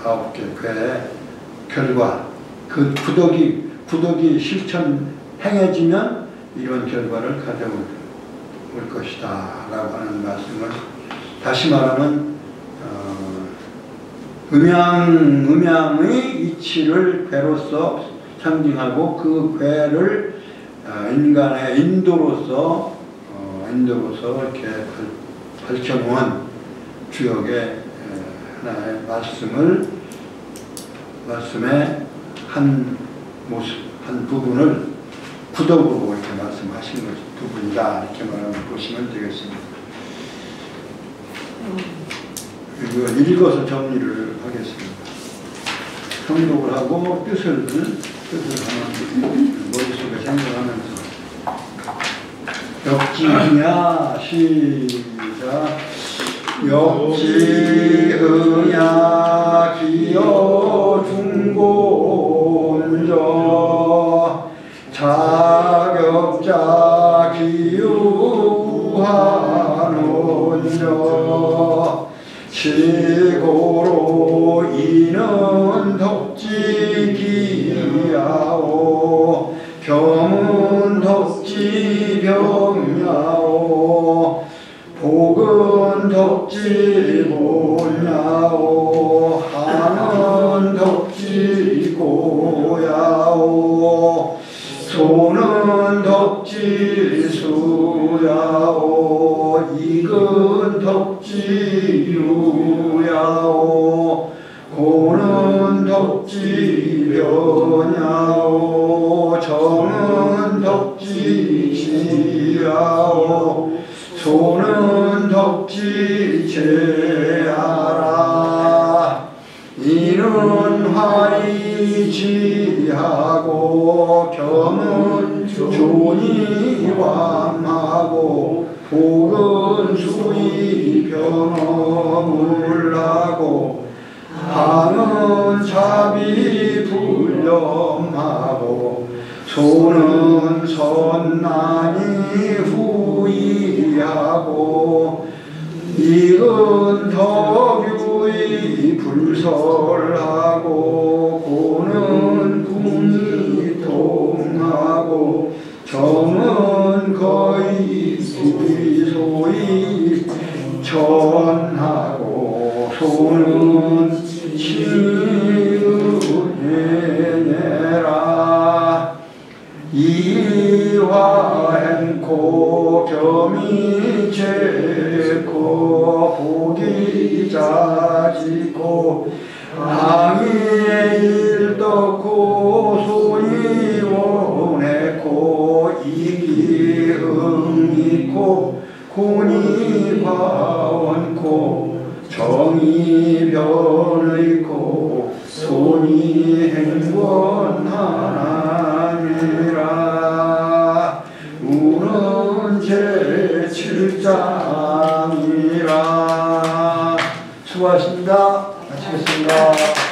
9개 궤의 결과, 그 구덕이 실천 행해지면 이런 결과를 가져올 것이다 라고 하는 말씀을, 다시 말하면 음양의 이치를 궤로서 상징하고 그 궤를 인간의 인도로서 이렇게 밝혀놓은 주역의 하나의 말씀의 한 모습, 한 부분을 구덕으로 이렇게 말씀하신 부분이다, 이렇게 보시면 되겠습니다. 이거 읽어서 정리를 하겠습니다. 성독을 하고 뜻을 머릿속에 생각하면서 역지흥야 시작. 역지흥야 기여 중고문저 자격자 기유하논저 시고로 이는 덕지기야오 겸은 덕지병야오 복은 덕지보냐오 하는 덕지고야오 소는 덕지수야오 이근 덕지유야오 고는 덕지변야오 정은 덕지신야오 지하오 손은 덕지 제하라 이는 화이 지하고 겸은 존이 왕하고 복은 수이 변호물하고 항은 자비 불념하고 손은 선난이 후이하고 이은 덕유이 불설하고 고는 궁이 통하고 점은 거의 소이 전하고 손은 신은혜내라 이화행코 겸이 제코 복이 자지코 항의의 일덕코 소이 원해코 이기 응이코 곤이 과원코 정이 변의코 손이 행권하니라 우는 제7장이라 수고하셨습니다. 마치겠습니다.